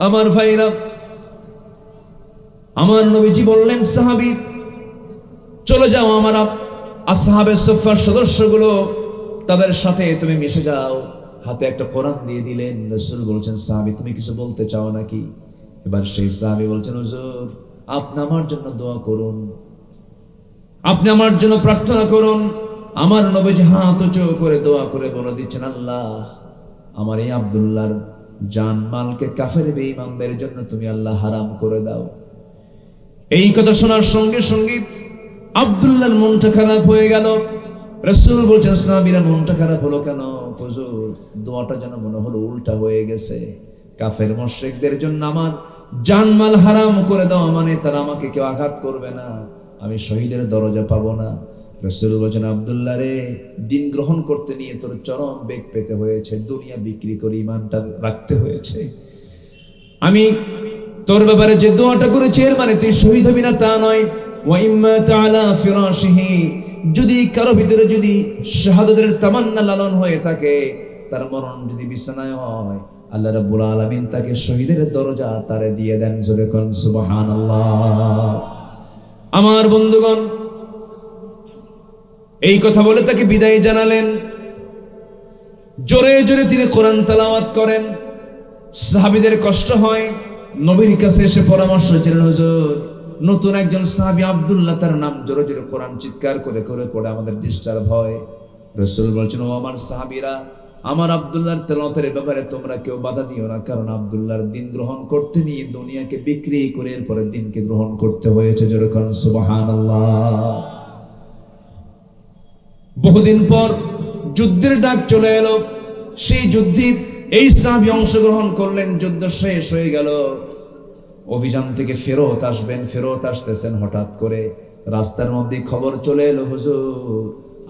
আমার ভাইরা, আমার নবীজি বললেন, সাহাবী চলে যাও, আমার আসহাবে সুফফার সদস্যগুলো, তাদের সাথে তুমি মিশে যাও। হাতে একটা কোরআন দিয়ে দিলেন। রাসূল বলছেন, সাহাবী তুমি কিছু বলতে চাও নাকি? এবার সেই সাহাবী বলছেন, হুজুর আপনি আমার জন্য দোয়া করুন, আপনি আমার জন্য প্রার্থনা করুন। আমার নবীজি হাত উঁচু করে দোয়া করে বলে দিচ্ছেন, আল্লাহ আমার এই আব্দুল্লাহর জান মালকে কাফের বেঈমানদের জন্য তুমি আল্লাহ হারাম করে দাও। এই কথা শোনার সঙ্গে সঙ্গে আব্দুল্লাহর মনটা খারাপ হয়ে গেল। রাসূল বলছেন, সাহাবীরা মনটা খারাপ হলো কেন? হুজুর দোয়াটা যেন মনে হলো উল্টা হয়ে গেছে। কাফের মুশরিকদের জন্য আমার জানমাল হারাম করে দাও, মানে তারা আমাকে কেউ আঘাত করবে না, আমি শহীদের দরজা পাবো না। রাসূল বলছেন, আব্দুল্লাহ রে, দিন গ্রহণ করতে নিয়ে তোর চরম বেগ পেতে হয়েছে, দুনিয়া বিক্রি করে ঈমানটা রাখতে হয়েছে। আমি তোর ব্যাপারে যে দোয়াটা করেছি এর মানে তুই শহীদ হবি না তা নয়। ওয়া ইম্মা তাআলা ফিরাশিহি, যদি কারো ভিতরে যদি শাহাদাতের তামান্না লালন হয়ে থাকে, তার মরণ যদি বিছানায় হয়, আল্লাহ রাব্বুল আলামিন তাকে শহীদের দরজা তারে দিয়ে দেন। জোরে কোন সুবহানাল্লাহ। আমার বন্ধুগণ, এই কথা বলে তাকে বিদায় জানালেন। জোরে জোরে তিনি কোরআন তেলাওয়াত করেন। সাহাবীদের কষ্ট হয়, নবীর কাছে এসে পরামর্শ চাইলেন, হুজুর নতুন একজন সাহাবী আব্দুল্লাহ, তার নাম জোরে জোরে কোরআন চিৎকার করে করে পড়ে আমাদের ডিস্টার্ব হয়। রাসূল বলছেন, ও আমার সাহাবীরা, আমার আব্দুল্লাহর তেলাওয়াতের ব্যাপারে তোমরা কেউ বাধা দিও না, কারণ আব্দুল্লাহর দিন গ্রহণ করতে নিয়ে দুনিয়াকে বিক্রি করে এরপরে দিনকে গ্রহণ করতে হয়েছে। জোরে কোন সুবহানাল্লাহ। বহুদিন পর যুদ্ধের ডাক চলে এলো। সেই যুদ্ধে এই সাহাবী অংশগ্রহণ করলেন। যুদ্ধ শেষ হয়ে গেল, অভিযান থেকে ফেরত আসবেন, ফেরত আসতেছেন, হঠাৎ করে রাস্তার মধ্যে খবর চলে এলো, হুজুর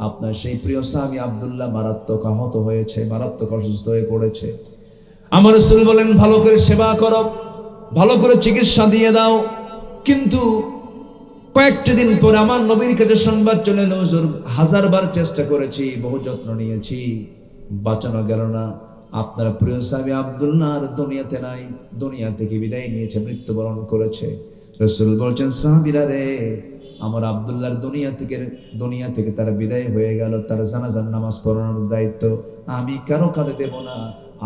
আপনার সেই প্রিয় সাহাবী আব্দুল্লাহ মারাত্মক আহত হয়েছে, মারাত্মক অসুস্থ হয়ে পড়েছে। আমার রাসূল বলেন, ভালো করে সেবা করো, ভালো করে চিকিৎসা দিয়ে দাও। কিন্তু কয়েকটা দিন পরে আমার নবীর কাছে সংবাদ চলে এলো, হুজুর হাজারবার চেষ্টা করেছি, বহু যত্ন নিয়েছি, বাঁচানো গেল না। আপনার প্রিয় সাহাবী আব্দুল্লাহ আর দুনিয়াতে নাই, দুনিয়া থেকে বিদায় নিয়েছে, মৃত্যুবরণ করেছে। রাসূল বলছেন, সাহাবীরা রে, আমার আব্দুল্লাহর দুনিয়া থেকে তার বিদায় হয়ে গেল, তার জানাজার নামাজ পড়ানোর দায়িত্ব আমি কারো কাঁধে দেব না,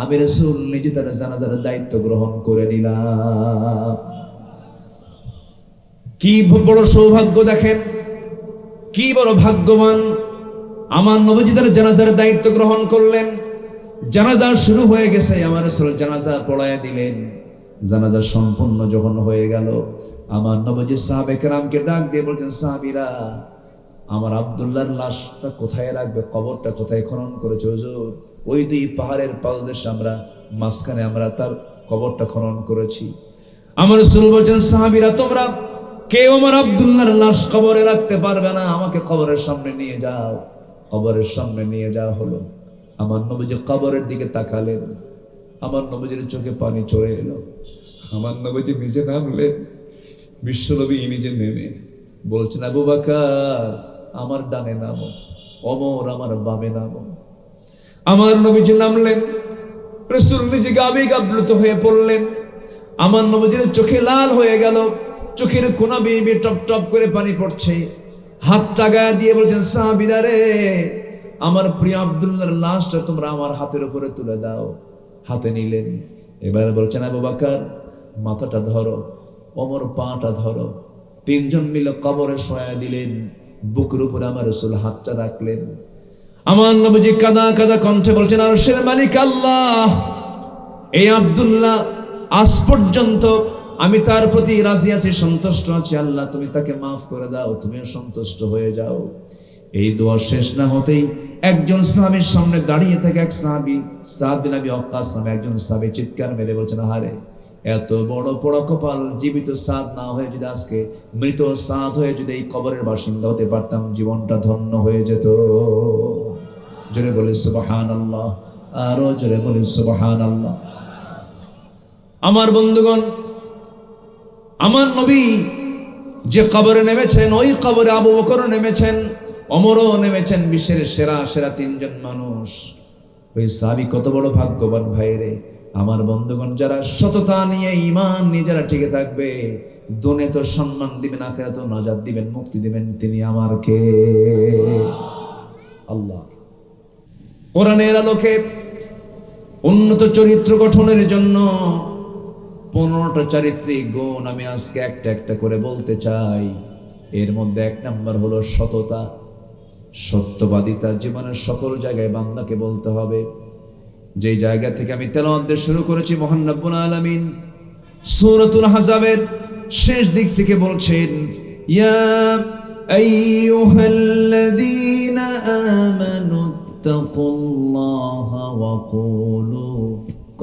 আমি রাসূল নিজে তার জানাজার দায়িত্ব গ্রহণ করে নিলাম। কি বড় সৌভাগ্য দেখেন, কি বড় ভাগ্যবান। আমার নবীজি তার জানাজার দায়িত্ব গ্রহণ করলেন। জানাজা শুরু হয়ে গেছে, আমার রাসূল জানাজা পড়ায় দিলেন। জানাজা সম্পূর্ণ যখন হয়ে গেল, আমার নবীজি সাহাবে কেরামকে ডাক দিয়ে বলছেন, সাহাবীরা আমার আব্দুল্লাহর লাশটা কোথায় রাখবে, কবরটা কোথায় খনন করেছে? হুজুর ওই দুই পাহাড়ের পাদদেশে আমরা মাঝখানে আমরা তার কবরটা খনন করেছি। আমার রাসূল বলছেন, সাহাবীরা তোমরা কেউ আমার আব্দুল্লাহর লাশ কবরে রাখতে পারবে না, আমাকে কবরের সামনে নিয়ে যাও। কবরের সামনে নিয়ে যাওয়া হলো। আমার নবীজি কবরের দিকে তাকালেন, আমার নবীজির চোখে পানি চলে এলো। আমার নবীজি নিজে নামলেন, বিশ্বনবী নিজে নেমে বলছেন, আবু বকর আমার ডানে নামো, ওমর আমার বামে নামো। আমার নবীজি নামলেন, রাসূল নিজেকে আবেগ আপ্লুত হয়ে পড়লেন। আমার নবীজির চোখে লাল হয়ে গেল, চোখের কোনা বেয়ে বেয়ে টপ টপ করে পানি পড়ছে। হাতটা গায়ে দিয়ে বলছেন, সাহাবীরা রে, আমার প্রিয় আব্দুল্লাহর লাশটা তোমরা আমার হাতের উপরে তুলে দাও। হাতে নিলেন। এবার বলছেন, আবু বকর মাথাটা ধরো, ওমর পাটা ধরো। তিনজন মিলে কবরে শোয়া দিলেন। বুকের উপরে আমার রাসূল হাতটা রাখলেন। আমার নবীজি কাঁদা কাঁদা কণ্ঠে বলছেন, আরশের মালিক আল্লাহ, এই আব্দুল্লাহ আজ পর্যন্ত আমি তার প্রতি রাজি আছি, সন্তুষ্ট আছি, আল্লাহ তুমি তাকে মাফ করে দাও, তুমিও সন্তুষ্ট হয়ে যাও। এই দোয়া শেষ না হতেই একজন সাহাবীর সামনে দাঁড়িয়ে থাকে এক সাহাবী, সাদ বিন আবি ওয়াক্কাস নামে একজন সাহাবী চিৎকার মেরে বলছেন, আহারে এত বড় পোড়া কপাল, জীবিত সাদ না হয়ে যদি আজকে মৃত সাদ হয়ে যদি এই কবরের বাসিন্দা হতে পারতাম, জীবনটা ধন্য হয়ে যেত। জোরে বলি সুবহানাল্লাহ, আরো জোরে বলি সুবহানাল্লাহ। আমার বন্ধুগণ, আমার নবী যে কবরে নেমেছেন, ওই কবরে আবু বকর নেমেছেন, ওমরও নেমেছেন, বিশ্বের সেরা সেরা তিনজন মানুষ। ওই সাহাবী কত বড় ভাগ্যবান ভাইরে, আমার বন্ধুগণ, যারা সততা নিয়ে ঈমান নিয়ে যারা টিকে থাকবে, দুনিয়া তো সম্মান দিবেন, আখিরাতে নাজাত দিবেন, মুক্তি দিবেন, তিনি আমার কে? আল্লাহ। কোরআনের আলোকে উন্নত চরিত্র গঠনের জন্য 15টা চারিত্রিক গুণ আমি আজকে একটা একটা করে বলতে চাই। এর মধ্যে 1 নাম্বার হলো সততা, সত্যবাদিতা। জীবনের সকল জায়গায় বান্দাকে বলতে হবে। যে জায়গা থেকে আমি তেলাওয়াত শুরু করেছি, মহান রব্বুল আলামিন সূরাতুল আহজাবের শেষ দিক থেকে বলছেন, ইয়া আইয়ুহাল্লাযীনা আমানু তাকুল্লাহা ওয়া কুলু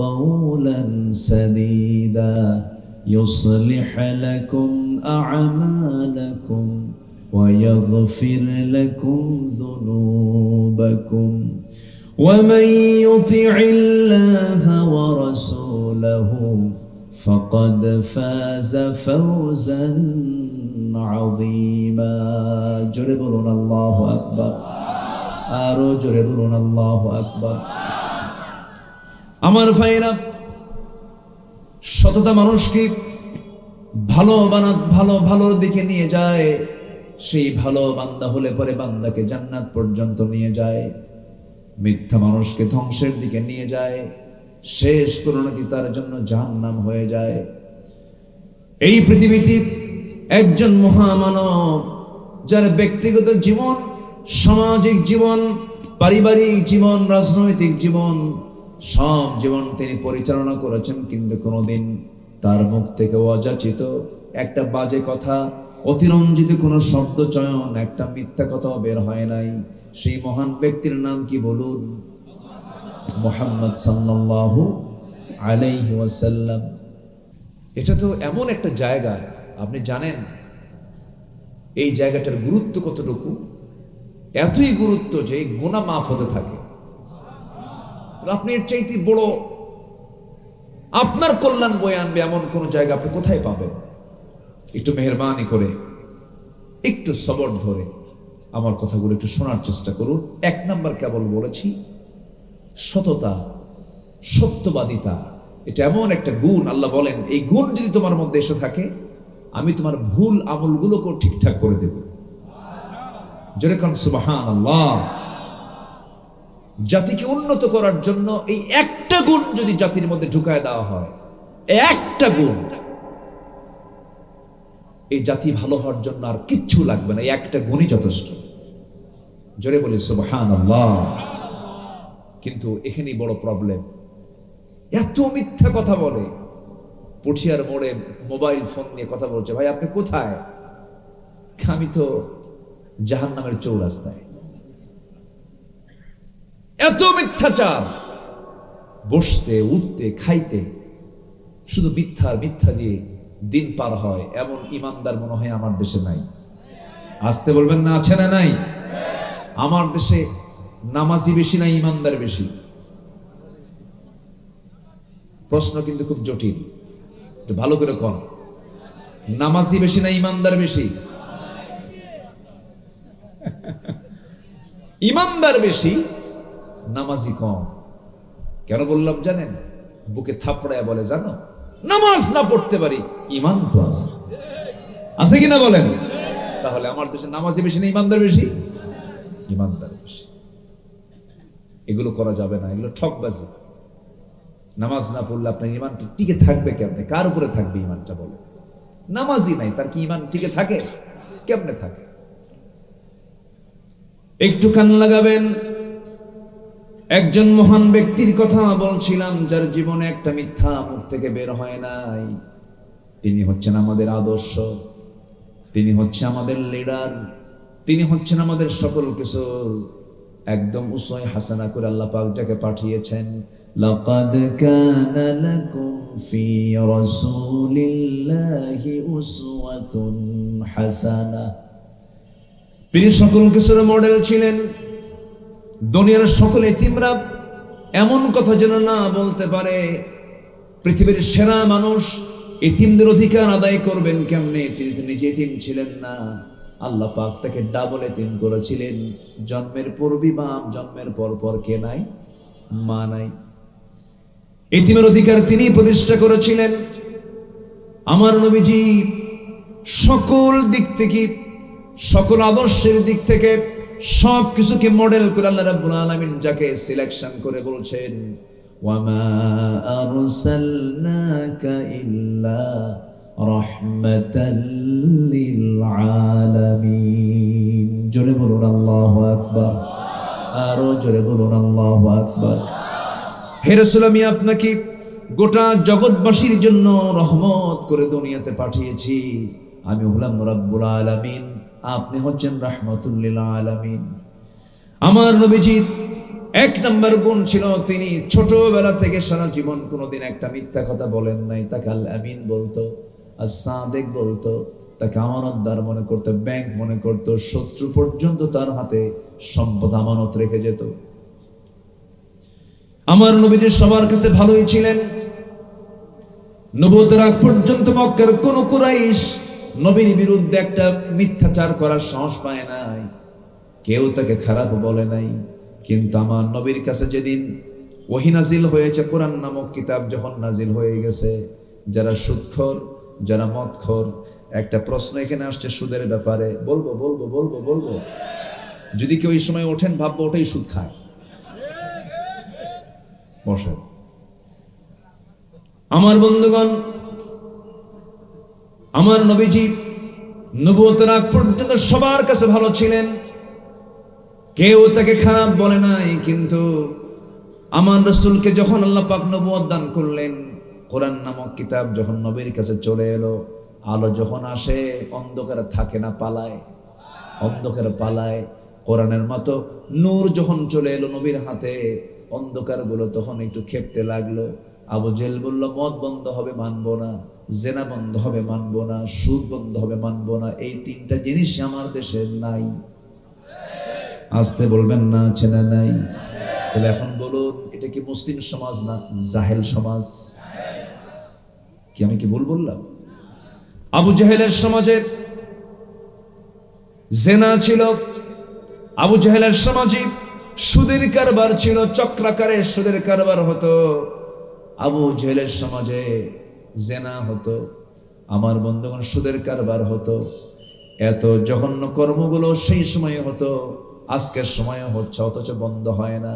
কাওলান সাদীদা ইউসলিহ লাকুম আ'মালাকুম ওয়া ইয়াগফির লাকুম যুনুবাকুম ومن يطع الله ورسوله فقد فاز فوزا عظيما জোরে বলুন আল্লাহু আকবার, আরো জোরে বলুন আল্লাহু আকবার। আমার ভাইরা, সততা মানুষকে ভালোর দিকে নিয়ে যায়। সেই ভালো বান্দা হলে পরে বান্দাকে জান্নাত পর্যন্ত নিয়ে যায়। মিথ্যা মানুষকে ধ্বংসের দিকে নিয়ে যায়, শেষ পরিণতি তার জন্য জাহান্নাম হয়ে যায়। এই পৃথিবীতে একজন মহামানব, যার ব্যক্তিগত জীবন, সামাজিক জীবন, পারিবারিক জীবন, রাজনৈতিক জীবন, সব জীবন তিনি পরিচালনা করেছেন, কিন্তু কোনোদিন তার মুখ থেকে অযাচিত একটা বাজে কথা, অতিরঞ্জিত কোনো শব্দ চয়ন, একটা মিথ্যা কথাও বের হয় নাই। সেই মহান ব্যক্তির নাম কি বলুন? মুহাম্মদ সাল্লাল্লাহু আলাইহি ওয়াসাল্লাম। এটা তো এমন একটা জায়গা, আপনি জানেন এই জায়গাটার গুরুত্ব কতটুকু? এতই গুরুত্ব যে গুনাহ মাফ হতে থাকে। আপনি এর চাইতে বড় আপনার কল্যাণ বয়ে আনবে এমন কোন জায়গা আপনি কোথায় পাবেন? একটু মেহেরবানি করে, একটু সবর ধরে আমার কথাগুলো একটু শোনার চেষ্টা করুন। 1 নাম্বার কেবল বলেছি, সততা, সত্যবাদিতা। এটা এমন একটা গুণ, আল্লাহ বলেন এই গুণ যদি তোমার মধ্যে এসে থাকে, আমি তোমার ভুল আমলগুলোকেও ঠিকঠাক করে দেব। জোরে কোন সুবহানাল্লাহ। জাতিকে উন্নত করার জন্য এই একটা গুণ যদি জাতির মধ্যে ঢুকায় দেওয়া হয়, একটা গুণ, এই জাতি ভালো হওয়ার জন্য আর কিচ্ছু লাগবে না, এই একটা গুণই যথেষ্ট। জোরে বলি সুবহানাল্লাহ। কিন্তু এখানেই বড় প্রবলেম, এত মিথ্যা কথা বলে। পুঠিয়ার মোড়ে মোবাইল ফোন নিয়ে কথা বলছে, ভাই আপনি কোথায়? আমি তো জাহান্নামের চৌরাস্তায়। এত মিথ্যাচার, বসতে উঠতে খাইতে শুধু মিথ্যা দিয়ে দিন পার হয়। এমন ইমানদার মনে হয় আমার দেশে নাই। আসতে বলবেন না, আছে না নাই? আমার দেশে নামাজি বেশি না ইমানদার বেশি? প্রশ্ন কিন্তু খুব জটিল, একটু ভালো করে কন। নামাজি বেশি না ইমানদার বেশি? ইমানদার বেশি, নামাজি কম। কেন বললাম জানেন? বুকে থাপড়ায় বলে, জানো নামাজ না পড়তে পারি, ইমান তো আছে। আছে কিনা বলেন? তাহলে আমার দেশে নামাজি বেশি না ইমানদার বেশি? ইমানদার বেশি। এগুলো করা যাবে না, এগুলো ঠকবাজি। নামাজ না পড়লে আপনার ইমানটা টিকে থাকবে কেমনে? কার উপরে থাকবে ইমানটা? বলে নামাজি নাই, তার কি ইমান টিকে থাকে? কেমনে থাকে? একটু কান লাগাবেন। একজন মহান ব্যক্তির কথা বলছিলাম, যার জীবনে একটা মিথ্যা মুখ থেকে বের হয় নাই। তিনি হচ্ছেন আমাদের আদর্শ, তিনি হচ্ছে আমাদের লিডার, তিনি হচ্ছেন আমাদের সকল কিছু। একদম উসওয়া হাসানা করে আল্লাহ পাক যাকে পাঠিয়েছেন, লাকাদ কানা লাকুম ফি রাসূলিল্লাহি উসওয়াতুন হাসানাহ। তিনি সকল কিছুর মডেল ছিলেন। দুনিয়ার সকল এতিমরা এমন কথা যেন না বলতে পারে, পৃথিবীর সেরা মানুষ এতিমদের অধিকার আদায় করবেন কেমনে? তিনি তো নিজে এতিম ছিলেন না, আল্লাহ পাক তাকে ডাবল এতিম করেছিলেন। জন্মের পর বিবাহ, জন্মের পর কে নাই? মা নাই। এতিমের অধিকার তিনি প্রতিষ্ঠা করেছিলেন। আমার নবীজি সকল দিক থেকে, সকল আদর্শের দিক থেকে সব কিছুকে মডেল করে আল্লাহ রাব্বুল আলামিন যাকে সিলেকশন করে বলছেন, ওয়ামা আরসালনাকা ইল্লা রাহমাতাল লিল আলামিন। জোরে বলুন আল্লাহু আকবার, আরো জোরে বলুন আল্লাহু আকবার। হে রাসূল, আমি আপনাকে গোটা জগৎবাসীর জন্য রহমত করে দুনিয়াতে পাঠিয়েছি। আমি হলাম রাব্বুল আলামিন, আপনি হচ্ছেন রাহমাতুল লিল আলামিন। আমার নবীজির এক নম্বর গুণ ছিল, তিনি ছোটবেলা থেকে সারা জীবন কোনোদিন একটা মিথ্যা কথা বলেন নাই। তাকে আল আমিন বলতো, as-সাদিক বলতো, তাকে আমানতদার মনে করতো, ব্যাংক মনে করতো। শত্রু পর্যন্ত তার হাতে সম্পদ আমানত রেখে যেত। আমার নবীজি সবার কাছে ভালোই ছিলেন। নবুয়তের আগ পর্যন্ত মক্কার কোন কুরাইশ নবীর বিরুদ্ধে একটা মিথ্যাচার করার সাহস পায় নাই, কেউ তাকে খারাপ বলে নাই। কিন্তু আমার নবীর কাছে যেদিন ওহী নাজিল হয়েছে, কোরআন নামক কিতাব যখন নাজিল হয়ে গেছে, যারা সুদখোর, যারা মদখোর, একটা প্রশ্ন এখানে আসছে সুদের ব্যাপারে, বলবো বলবো বলবো বলবো। যদি কেউ এই সময় ওঠেন, ভাববো ওটাই সুদ খায়। বসেন। আমার বন্ধুগণ, আমার নবীজি নবুয়তের আগ পর্যন্ত সবার কাছে ভালো ছিলেন, কেউ তাকে খারাপ বলে নাই। কিন্তু আমার রাসূলকে যখন আল্লাহ পাক নবুয়ত দান করলেন, কোরআন নামক কিতাব যখন নবীর কাছে চলে এলো, আলো যখন আসে অন্ধকারে থাকে না, পালায়, অন্ধকারে পালায়। কোরআনের মতো নূর যখন চলে এলো নবীর হাতে, অন্ধকারগুলো তখন একটু খেপতে লাগলো। আবু জেহেল বলল, মদ বন্ধ হবে মানবো না, জেনা বন্ধ হবে মানবো না, সুদ বন্ধ হবে মানবো না। এই তিনটা জিনিস আমার দেশে নাই। আসতে বলবেন না, আছে না নাই? তাহলে এখন বলুন, এটা কি মুসলিম সমাজ না জাহেল সমাজ? কি আমি কি ভুল বললাম? আবু জেহেলের সমাজে জেনা ছিল, আবু জেহেলের সমাজে সুদের কারবার ছিল, চক্রাকারে সুদের কারবার হতো। আবু জেহেলের সমাজে জেনা হতো, আমার বন্ধুগণ সুদের কারবার হতো। এত জঘন্য কর্মগুলো সেই সময়ে হতো, আজকের সময়ে হচ্ছে, অথচ বন্ধ হয় না।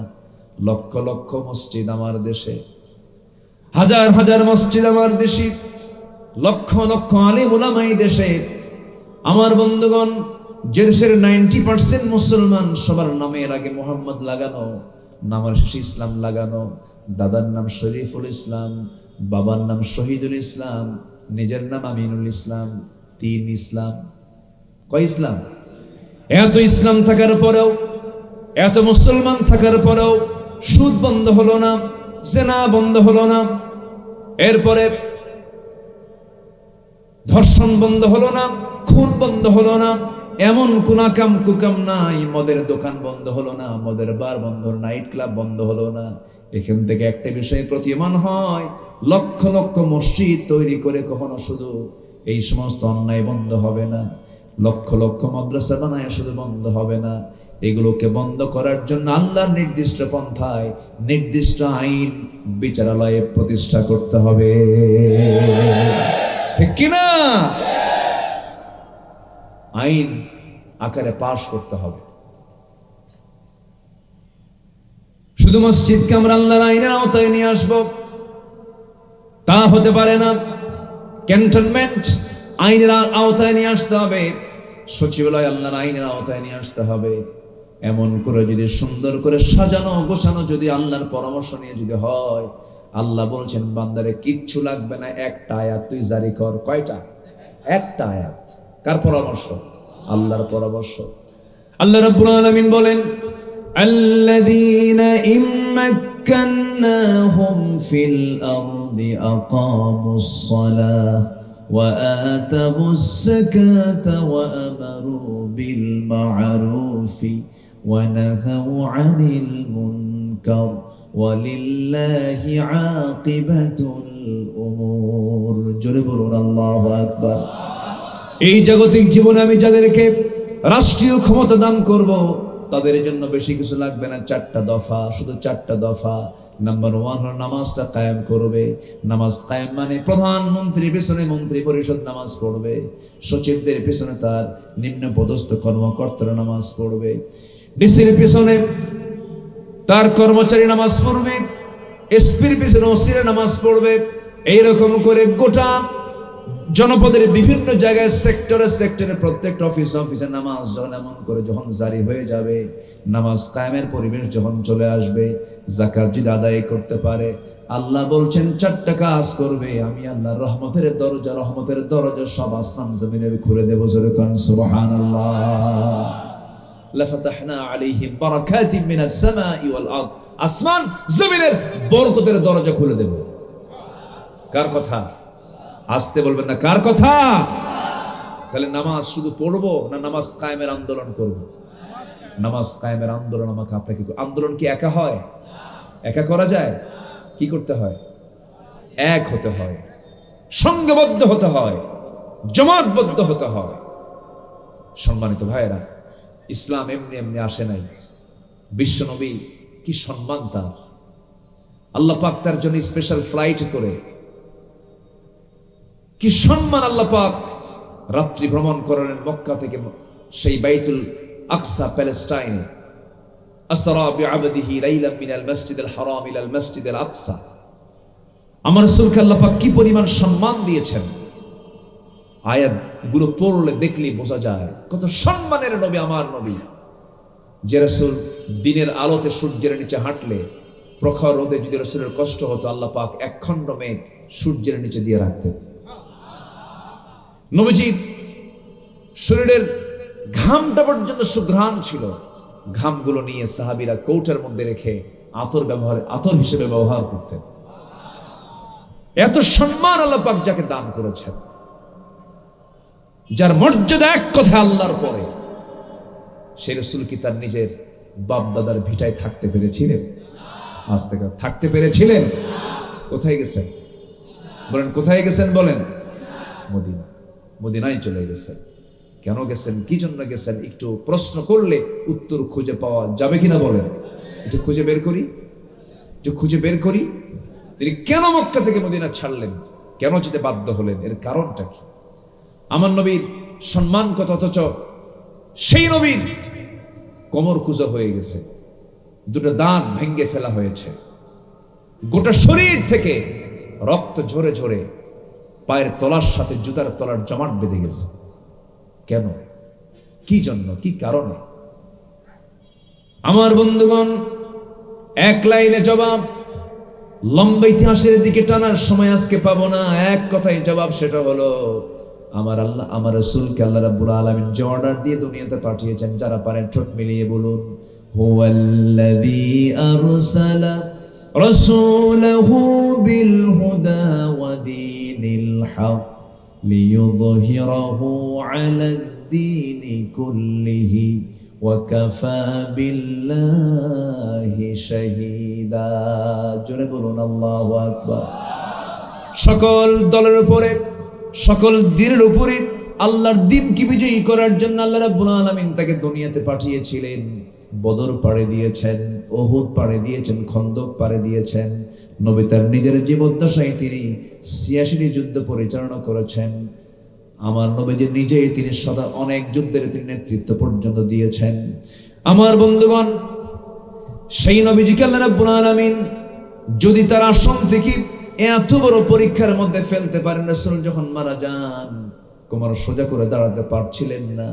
লক্ষ লক্ষ মসজিদ আমার দেশে, হাজার হাজার মসজিদ আমার দেশে, লক্ষ লক্ষ আলিম উলামা এই দেশে। আমার বন্ধুগণ, যে দেশের 90% মুসলমান, সবার নামের আগে মোহাম্মদ লাগানো, নামের শেষে ইসলাম লাগানো। দাদার নাম শরীফুল ইসলাম, বাবার নাম শহীদুল ইসলাম, নিজের নাম আমিনুল ইসলাম। 3 ইসলাম। কয় ইসলাম? এত ইসলাম থাকার পরেও, এত মুসলমান থাকার পরেও সুদ বন্ধ হলো না, জেনা বন্ধ হলো না, এরপরে ধর্ষণ বন্ধ হলো না, খুন বন্ধ হলো না, এমন কোন কাম কুকাম নাই। মদের দোকান বন্ধ হলো না, মদের বার বন্ধ, নাইট ক্লাব বন্ধ হলো না। এখান থেকে একটা বিষয় প্রতীয়মান হয়, লক্ষ লক্ষ মসজিদ তৈরি করে কখনো শুধু এই সমস্ত অন্যায় বন্ধ হবে না, লক্ষ লক্ষ মাদ্রাসা বানায় শুধু বন্ধ হবে না। এগুলোকে বন্ধ করার জন্য আল্লাহর নির্দিষ্ট পন্থায় নির্দিষ্ট আইন বিচারালয়ে প্রতিষ্ঠা করতে হবে, ঠিক কিনা? আইন আকারে পাশ করতে হবে। শুধু মসজিদকে আমরা আল্লাহর আইনের আওতায় নিয়ে আসবো তা হতে পারে না। ক্যান্টনমেন্ট আইনের আওতায় নিয়ে আসতে হবে, সচিবালয় আল্লাহর আইনের আওতায় নিয়ে আসতে হবে। এমন করে যদি সুন্দর করে সাজানো গোছানো যদি আল্লাহর পরামর্শ নিয়ে যদি হয়, আল্লাহ বলছেন বান্দারে কিচ্ছু লাগবে না, একটা আয়াত তুই জারি কর। কয়টা? একটা আয়াত। কার পরামর্শ? আল্লাহর পরামর্শ। আল্লাহ রাব্বুল আলামিন বলেন, আল্লাযীনা ইম্মাক্কান্নাহুম ফিল আরদি আকামুস সালাহ ওয়া আতাবুস যাকাতা ওয়া আমারু বিল মা'রুফি ওয়া নাহাউ আনিল মুনকার ওয়ালিল্লাহি আকিবাতুল উমুর। জোরে বলুন আল্লাহু আকবার। এই জাগতিক জীবনে আমি যাদেরকে রাষ্ট্রীয় ক্ষমতা দান করব, তাদের জন্য বেশি কিছু লাগবে না, 4টা দফা, শুধু 4টা দফা। নাম্বার 1 হলো নামাজটা কায়েম করবে। নামাজ কায়েম মানে প্রধানমন্ত্রীর পিছনে মন্ত্রী পরিষদ নামাজ পড়বে, সচিবদের পিছনে তার নিম্ন পদস্থ কর্মকর্তারা নামাজ পড়বে, ডিসির পিছনে তার কর্মচারী নামাজ পড়বে, এসপির পিছনে ওসিরা নামাজ পড়বে। এইরকম করে গোটা জনপদের বিভিন্ন জায়গায় সেক্টরে প্রত্যেকটা অফিসে নামাজ এমন করে যখন জারি হয়ে যাবে, নামাজ কায়েমের পরিবেশ যখন চলে আসবে, যাকাত যদি আদায় করতে পারে, আল্লাহ বলছেন 4টা কাজ করবে, আমি আল্লাহ রহমতের দরজা সব আসমান জমিনের খুলে দেব। জোরে কোন সুবহানাল্লাহ। লাফাতাহনা আলাইহিম বারাকাতিম মিনাস সামাই ওয়াল আরদ, আসমান জমিনের বরকতের দরজা খুলে দেব। কার কথা? আসতে বলবেন না, কার কথা? তাহলে নামাজ শুধু পড়বো না নামাজ কায়েমের আন্দোলন করব? নামাজ কায়েমের আন্দোলন আমাকে আপনাকে, আন্দোলন কি একা হয়? একা করা যায়? কি করতে হয়? এক হতে হয়, সংঘবদ্ধ হতে হয়, জমাতবদ্ধ হতে হয়। সম্মানিত ভাইয়েরা, ইসলাম এমনি এমনি আসে নাই। বিশ্বনবী কি সম্মান তার! আল্লাহ পাক তার জন্য স্পেশাল ফ্লাইট করে, কি সম্মান আল্লাহ পাক রাত্রি ভ্রমণ করেন মক্কা থেকে সেই বাইতুল আকসা প্যালেস্টাইনে। আসরা বিআবদিহি লাইলাম মিনাল মসজিদিল হারাম ইলাল মসজিদিল আকসা। আমার রাসূলকে আল্লাহ পাক কি পরিমাণ সম্মান দিয়েছেন, আয়াতগুলো পড়লে দেখলেই বোঝা যায় কত সম্মানের নবী আমার নবী। যে রাসূল দিনের আলোতে সূর্যের নিচে হাঁটলে, প্রখর রোদে যদি রাসূলের কষ্ট হতো, আল্লাহ পাক একখণ্ড মেঘ সূর্যের নিচে দিয়ে রাখতেন। নবীজির শরীরের ঘামটা পর্যন্ত সুঘ্রাণ ছিল, ঘামগুলো নিয়ে সাহাবীরা কৌটার মধ্যে রেখে আতর হিসেবে ব্যবহার করতেন। এত সম্মান আল্লাহ পাক যাকে দান করেছেন, যার মর্যাদা এক কথা আল্লাহর পরে, সেই রাসূল কি তার নিজের বাপ দাদার ভিটায় থাকতে পেরেছিলেন? আজ থেকে থাকতে পেরেছিলেন? কোথায় গেছেন বলেন? কোথায় গেছেন বলেন? মদিনা। মদিনায় চলে গেছেন। কেন গেছেন, কি জন্য গেছেন, একটু প্রশ্ন করলে উত্তর খুঁজে পাওয়া যাবে কিনা বলেন? একটু খুঁজে বের করি। তিনি কেন মক্কা থেকে মদিনা ছাড়লেন, কেন যেতে বাধ্য হলেন, এর কারণটা কি? আমার নবীর সম্মান কত, অথচ সেই নবীর কোমর কুঁজো হয়ে গেছে, দুটো দাঁত ভেঙে ফেলা হয়েছে, গোটা শরীর থেকে রক্ত ঝরে ঝরে পায়ের তলার সাথে জুতার তলার জমাট বেঁধে গেছে। কেন, কি জন্য, কি কারণে? আমার বন্ধুগণ, এক লাইনে জবাব, লম্বা ইতিহাসের দিকে টানার সময় আজকে পাবো না। এক কথাই জবাব, সেটা হলো আমার আল্লাহ, আমার রাসূলকে আল্লাহ রাব্বুল আলামিন যে অর্ডার দিয়ে দুনিয়াতে পাঠিয়েছেন, যারা পারেন ঠোঁট মিলিয়ে বলুন, হুয়াল্লাযী আরসালা রাসূলাহু বিল হুদা ওয়া দীনিল হক লিইয়ুযহিরাহু আলাদ-দীনি কুল্লিহি ওয়া কাফা বিল্লাহি শাহীদা। জোরে বলুন আল্লাহু আকবার। সকল দলের উপরে, সকল দিনের উপরে আল্লাহর দ্বীনকে বিজয়ী করার জন্য আল্লাহ রাব্বুল আলামিন তাকে দুনিয়াতে পাঠিয়েছিলেন। বদর পাড়ে দিয়েছেন, উহুদ পাড়ে দিয়েছেন, খন্দক পাড়ে দিয়েছেন। নবী তার নিজের জীবদ্দশায় তিনি ৮৬টি যুদ্ধ পরিচালনা করেছেন। আমার নবীজি নিজেই তিনি সদা অনেক যুদ্ধের তিনি নেতৃত্ব পর্যন্ত দিয়েছেন। আমার বন্ধুগণ, সেই নবীজিকে আল্লাহ রাব্বুল আলামিন যদি তার আশ্রম থেকে এত বড় পরীক্ষার মধ্যে ফেলতে পারেন, রাসূল যখন মারা যান কোমর সোজা করে দাঁড়াতে পারছিলেন না।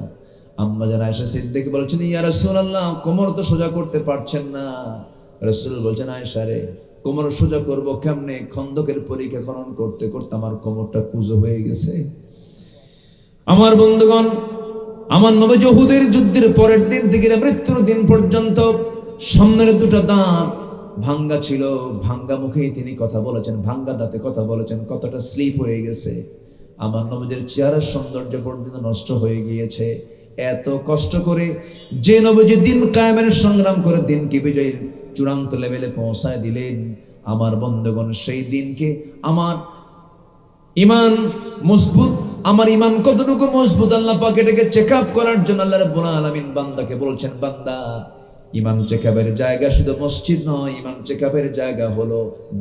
আম্মা জান আয়েশা সিদ্দিকা বলছেন, ইয়া রাসূলুল্লাহ, কোমর তো সোজা করতে পারছেন না। রাসূল বলছেন, আয়েশা রে, কোমর সোজা করব কেমনে? খন্দকের পরীক্ষা খনন করতে করতে আমার কোমরটা কুঁজো হয়ে গেছে। আমার বন্ধুগণ, আমার নবী উহুদের যুদ্ধের পরের দিন থেকে মৃত্যুর দিন পর্যন্ত সামনের দুটো দাঁত ভাঙ্গা ছিল, ভাঙ্গা মুখেই তিনি কথা বলেছেন, ভাঙ্গা দাঁতে কথা বলেছেন, কতটা স্লিপ হয়ে গেছে। আমার নবীর চেহারার সৌন্দর্য পর্যন্ত নষ্ট হয়ে গিয়েছে। এত কষ্ট করে যে নবীজি দিন কায়েমের সংগ্রাম করে দিনকে বিজয়ের চূড়ান্ত লেভেলে পৌঁছায় দিলেন, আমার বন্ধুগণ, সেই দিনকে আমার ইমান মজবুত, আমার ইমান কতটুকু মজবুত আল্লাহ পাক এটাকে চেক আপ করার জন্য আল্লাহ রাব্বুল আলামিন বান্দাকে বলছেন, বান্দা ইমান চেকআপের জায়গা শুধু মসজিদ নয়, ইমান চেকআপের জায়গা হলো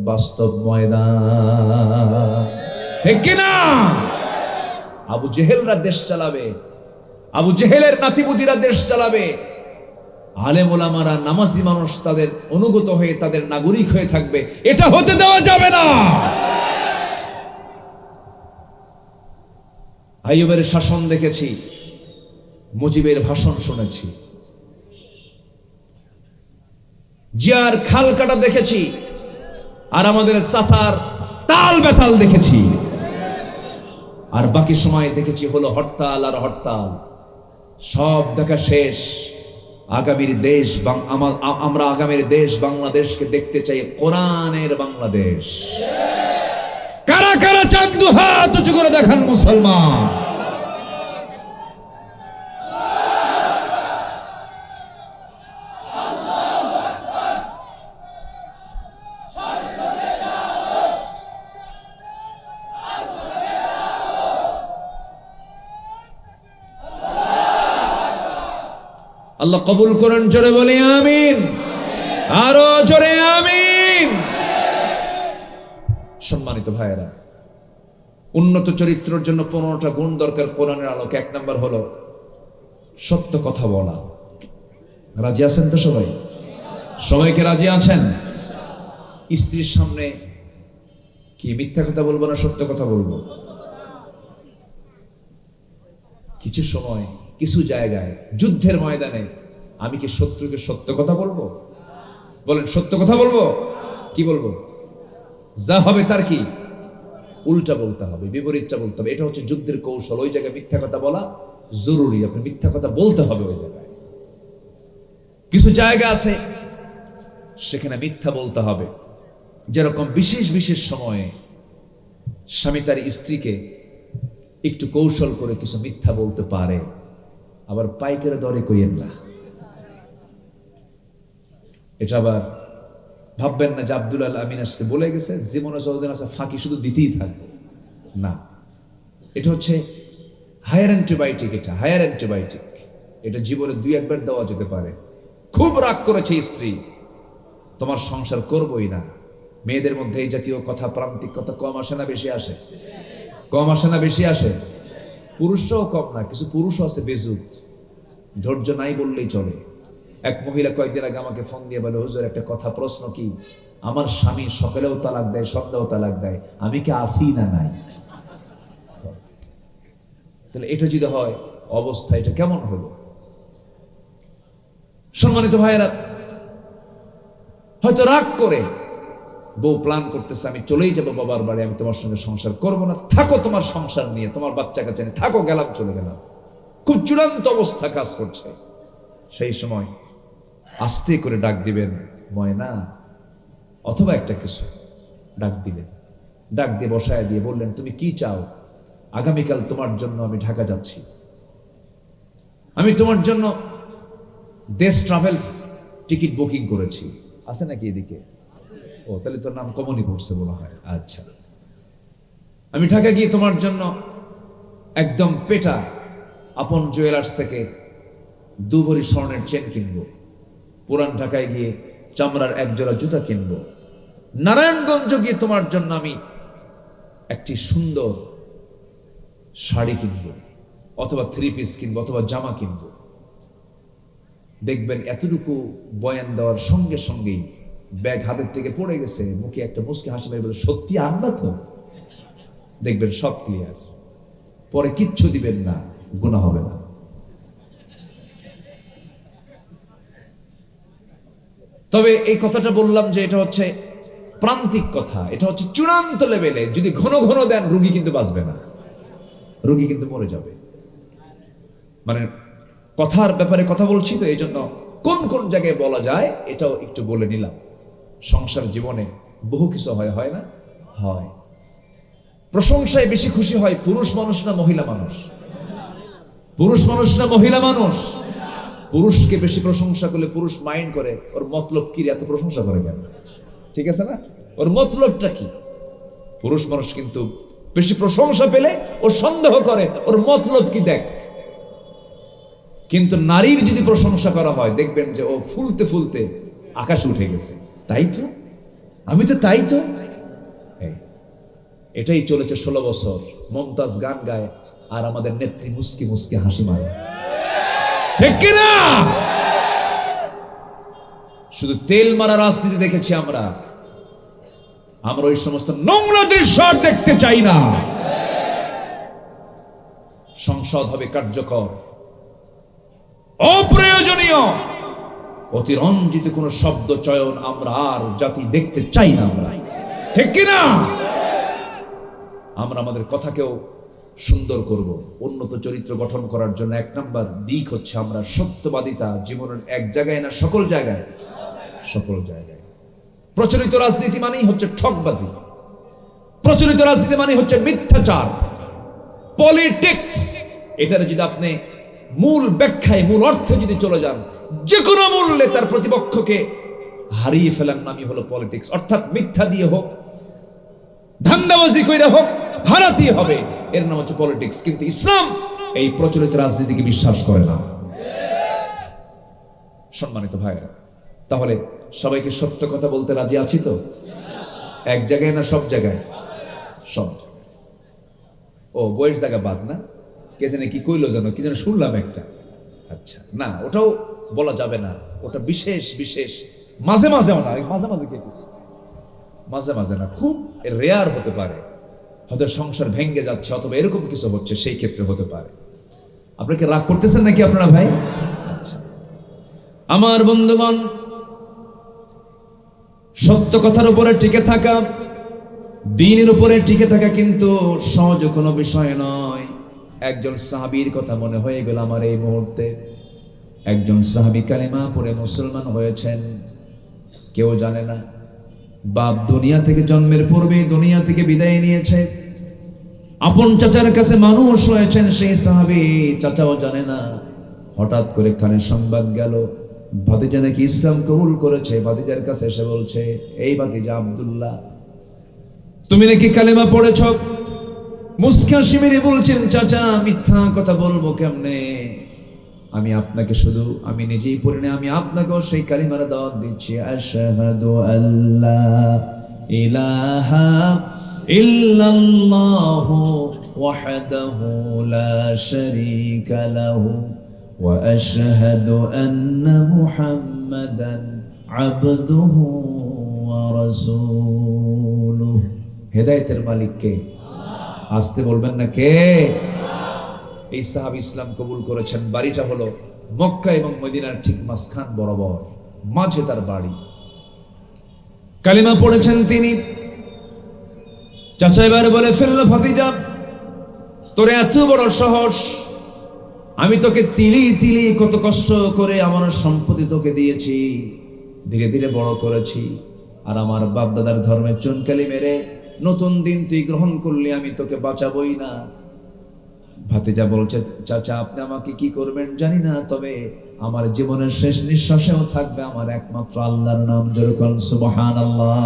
বাস্তব ময়দান, ঠিক কিনা? আবু জেহেলরা দেশ চালাবে, আবু জেহেলের নাতিপুতিরা দেশ চালাবে, আলেম ওলামারা নামাজি মানুষ তাদের অনুগত হয়ে তাদের নাগরিক হয়ে থাকবে, এটা হতে দেওয়া যাবে না। আইয়ুবের শাসন দেখেছি, মুজিবের ভাষণ শুনেছি, জিয়ার খাল কাটা দেখেছি, আর আমাদের চাচার তাল বেতাল দেখেছি, আর বাকি সময় দেখেছি হলো হরতাল আর হরতাল। সব দেখা শেষ। আগামীর দেশ আমরা আগামীর দেশ বাংলাদেশকে দেখতে চাই কোরআনের বাংলাদেশ। কারা কারা চান দুহাত উঁচু করে দেখান মুসলমান। আল্লাহ কবুল করেন, জোরে বলি আমিন, আরো জোরে আমিন। সম্মানিত ভাইয়েরা, উন্নত চরিত্রের জন্য 15টা গুণ দরকার কোরআনের আলোকে। 1 নাম্বার হলো সত্য কথা বলা। রাজি আছেন তো সবাই? সবাইকে রাজি আছেন? স্ত্রীর সামনে কি মিথ্যা কথা বলবো না সত্য কথা বলবো? কিছু সময় কিছু জায়গায় যুদ্ধের ময়দানে আমি কি শত্রুকে সত্য কথা বলবো? বলেন, সত্য কথা বলবো? কি বলবো? যা হবে তার কি উল্টা বলতে হবে, বিপরীতটা বলতে হবে। এটা হচ্ছে যুদ্ধের কৌশল। ওই জায়গায় মিথ্যা কথা বলা জরুরি, আপনি মিথ্যা কথা বলতে হবে ওই জায়গায়। কিছু জায়গা আছে সেখানে মিথ্যা বলতে হবে। যেরকম বিশেষ বিশেষ সময়ে স্বামী তার স্ত্রীকে একটু কৌশল করে কিছু মিথ্যা বলতে পারে, আবার পাইকারি দরে কইেন না। এটা আবার ভাববেন না যে আব্দুল আল আমিন আজকে বলে গেছে জীবনে যতদিন আছে ফাঁকি শুধু দিতেই থাকবে, না। এটা হচ্ছে হায়ার অ্যান্টিবায়োটিক। এটা হায়ার অ্যান্টিবায়োটিক। এটা জীবনে 2-1 বার দেওয়া যেতে পারে। খুব রাগ করেছে স্ত্রী, তোমার সংসার করবই না। মেয়েদের মধ্যে এই জাতীয় কথা, প্রান্তিক কথা কম আসে না বেশি আসে? কম আসে না বেশি আসে? পুরুষরাও কম না, কিছু পুরুষও আছে বেজুত, ধৈর্য নাই বললেই চলে। এক মহিলা কয়েকদিন আগে আমাকে ফোন দিয়ে বলে, হুজুর একটা কথা, প্রশ্ন কি, আমার স্বামী সকালেও তালাক দেয়, সন্ধ্যাও তালাক দেয়, আমি কি আসি না নাই? তাহলে এটা যদি হয় অবস্থা এটা কেমন হলো? সম্মানিত ভাইয়েরা, হয়তো রাগ করে বউ প্ল্যান করতেছে আমি চলেই যাবো বাবার বাড়ি, আমি তোমার সঙ্গে সংসার করবো না, থাকো তোমার সংসার নিয়ে, তোমার বাচ্চা কাচ্চা নিয়ে থাকো, গেলাম চলে গেলাম। খুব চূড়ান্ত অবস্থা কাজ করছে। সেই সময় আস্তে করে ডাক দিবেন, ময়না, অথবা একটা কিছু ডাক দিলেন, ডাক দিয়ে বসায় দিয়ে বললেন, তুমি কি চাও? আগামীকাল তোমার জন্য আমি ঢাকা যাচ্ছি, আমি তোমার জন্য দেশ ট্রাভেলস টিকিট বুকিং করেছি। আছে নাকি এদিকে? ও, তাহলে তোর নাম কমনই পড়ছে বলা হয়। আচ্ছা, আমি ঢাকা গিয়ে তোমার জন্য একদম পেটা আপন জুয়েলার্স থেকে 2 ভরি স্বর্ণের চেন কিনবো, পুরান ঢাকায় গিয়ে চামড়ার 1 জোড়া জুতা কিনবো, নারায়ণগঞ্জ গিয়ে তোমার জন্য আমি একটি সুন্দর শাড়ি কিনবো, অথবা 3 পিস কিনবো, অথবা জামা কিনবো। দেখবেন এতটুকু বয়ান দেওয়ার সঙ্গে সঙ্গেই ব্যাগ হাতের থেকে পড়ে গেছে, মুখে একটা মুচকি হাসি মেরে বলে, সত্যি আনবা তো? দেখবেন সব ক্লিয়ার। পরে কিচ্ছু দিবেন না, গুনাহ হবে না। তবে এই কথাটা বললাম যে এটা হচ্ছে প্রান্তিক কথা, এটা হচ্ছে চূড়ান্ত লেভেলে। যদি ঘন ঘন দেন, রোগী কিন্তু বাঁচবে না, রোগী কিন্তু মরে যাবে। মানে কথার ব্যাপারে কথা বলছি তো, এই জন্য কোন কোন জায়গায় বলা যায় এটাও একটু বলে নিলাম। সংসার জীবনে বহু কিছু হয়, হয় না? হয়। প্রশংসায় বেশি খুশি হয় পুরুষ মানুষ না মহিলা মানুষ? পুরুষ মানুষ না মহিলা মানুষ? পুরুষকে বেশি প্রশংসা করলে পুরুষ মাইন্ড করে, ওর মতলব কি, এত প্রশংসা করে কেন? ঠিক আছে না? ওর মতলবটা কি? পুরুষ মানুষ কিন্তু বেশি প্রশংসা পেলে ও সন্দেহ করে, ওর মতলব কি দেখ। কিন্তু নারীর যদি প্রশংসা করা হয় দেখবেন যে ও ফুলতে ফুলতে আকাশে উঠে গেছে। তাই তো, আমি তো তাই তো। এটাই চলেছে 16 বছর। মমতাজ গান গায় আর আমাদের নেত্রী মুস্কি মুস্কি হাসি মারে, ঠিক কিনা? শুধু তেল মারা রাজনীতি দেখেছি আমরা ওই সমস্ত নোংরা দৃশ্য দেখতে চাই না। সংসদ হবে কার্যকর, অপ্রয়োজনীয় অতিরঞ্জিত কোন শব্দ চয়ন আমরা আর জাতি দেখতে চাই না আমরা, ঠিক কিনা? আমরা আমাদের কথাকেও সুন্দর করব, উন্নত চরিত্র গঠন করার জন্য 1 নাম্বার দিক হচ্ছে আমরা সত্যবাদিতা জীবনের এক জায়গায় না সকল জায়গায়, সকল জায়গায়। প্রচলিত রাজনীতি মানেই হচ্ছে ঠকবাজি, প্রচলিত রাজনীতি মানে হচ্ছে মিথ্যাচার, পলিটিক্স। এটার যদি আপনি মূল ব্যাখ্যায় মূল অর্থে যদি চলে যান, যে কোনো মূল্যে তার প্রতিপক্ষকে হারিয়ে ফেলার নামই হলো পলিটিক্স। অর্থাৎ মিথ্যা দিয়ে হোক, ধান্দাবাজি কইরা হোক, হারাতে হবে, এর নাম হচ্ছে পলিটিক্স। কিন্তু ইসলাম এই প্রচলিত রাজনীতিকে বিশ্বাস করে না। সম্মানিত ভাইরা, তাহলে সবাইকে সত্য কথা বলতে রাজি আছি তো? এক জায়গায় না সব জায়গায়? সব জায়গায়। ও বইয়ের জায়গা বাদ না? কে জানে কি কইলো যেন, কি যেন শুনলাম একটা। আচ্ছা, না ওটাও বলা যাবে না, ওটা বিশেষ বিশেষ, মাঝে মাঝেও না, মাঝে মাঝে কে মাঝে মাঝে না, খুব রেয়ার হতে পারে। হয়তো সংসার ভেঙে যাচ্ছে অথবা এরকম কিছু হচ্ছে, সেই ক্ষেত্রে হতে পারে। আপনাকে রাগ করতেছেন নাকি আপনারা ভাই? আচ্ছা, আমার বন্ধুগণ, সত্য কথার উপরে টিকে থাকা, দ্বীনের উপরে টিকে থাকা কিন্তু সহজ কোনো বিষয় নয়। একজন সাহাবীর কথা মনে হয়ে গেল আমার এই মুহূর্তে। একজন সাহাবী কালেমা পড়ে মুসলমান হয়েছেন, কেউ জানে না। বাপ দুনিয়া থেকে জন্মের পূর্বে দুনিয়া থেকে বিদায় নিয়েছে। আপন চাচার কাছে মানুষ হয়েছেন সেই সাহাবী, চাচাও জানে না। হঠাৎ করে কানে সংবাদ গেল ভাতিজা নাকি ইসলাম কবুল করেছে। ভাতিজার কাছে এসে বলছে, এই ভাতিজা আব্দুল্লাহ, তুমি নাকি কালেমা পড়েছ? মুস্কা শিমিরে বলছেন, চাচা মিথ্যা কথা বলবো কেমনে? আমি আপনাকে শুধু, আমি নিজেই পড়ি না, আমি আপনাকেও সেই কালিমার দাওয়াত দিচ্ছি। আশহাদু আল্লা ইলাহা ইল্লাল্লাহু ওয়াহদাহু লা শারীকা লাহু ওয়া আশহাদু আন্না মুহাম্মাদান আবদুহু ওয়া রাসূলুহু। হেদায়েতের মালিক কে? আসতে বলবেন না কে? এই সাহাবী ইসলাম কবুল করেছেন। বাড়িটা হলো মক্কা এবং মদিনার ঠিক মাঝখান বরাবর, মাঝে তার বাড়ি। কালিমা পড়েছেন তিনি। চাচা এবার বলে ফেললো, ভাতিজা তোর এত বড় সাহস, আমি তোকে তিলি তিলি কত কষ্ট করে আমার সম্পত্তি তোকে দিয়েছি, ধীরে ধীরে বড় করেছি, আর আমার বাপ দাদার ধর্মের চুনকালি মেরে নতুন দিন তুই গ্রহণ করলি, আমি তোকে বাঁচাবই না। ভাতিজা বলছে, চাচা আপনি আমাকে কি করবেন জানি না, তবে আমার জীবনের শেষ নিঃশ্বাসেও থাকবে আমার একমাত্র আল্লাহর নাম। যেরকম সুবহানাল্লাহ।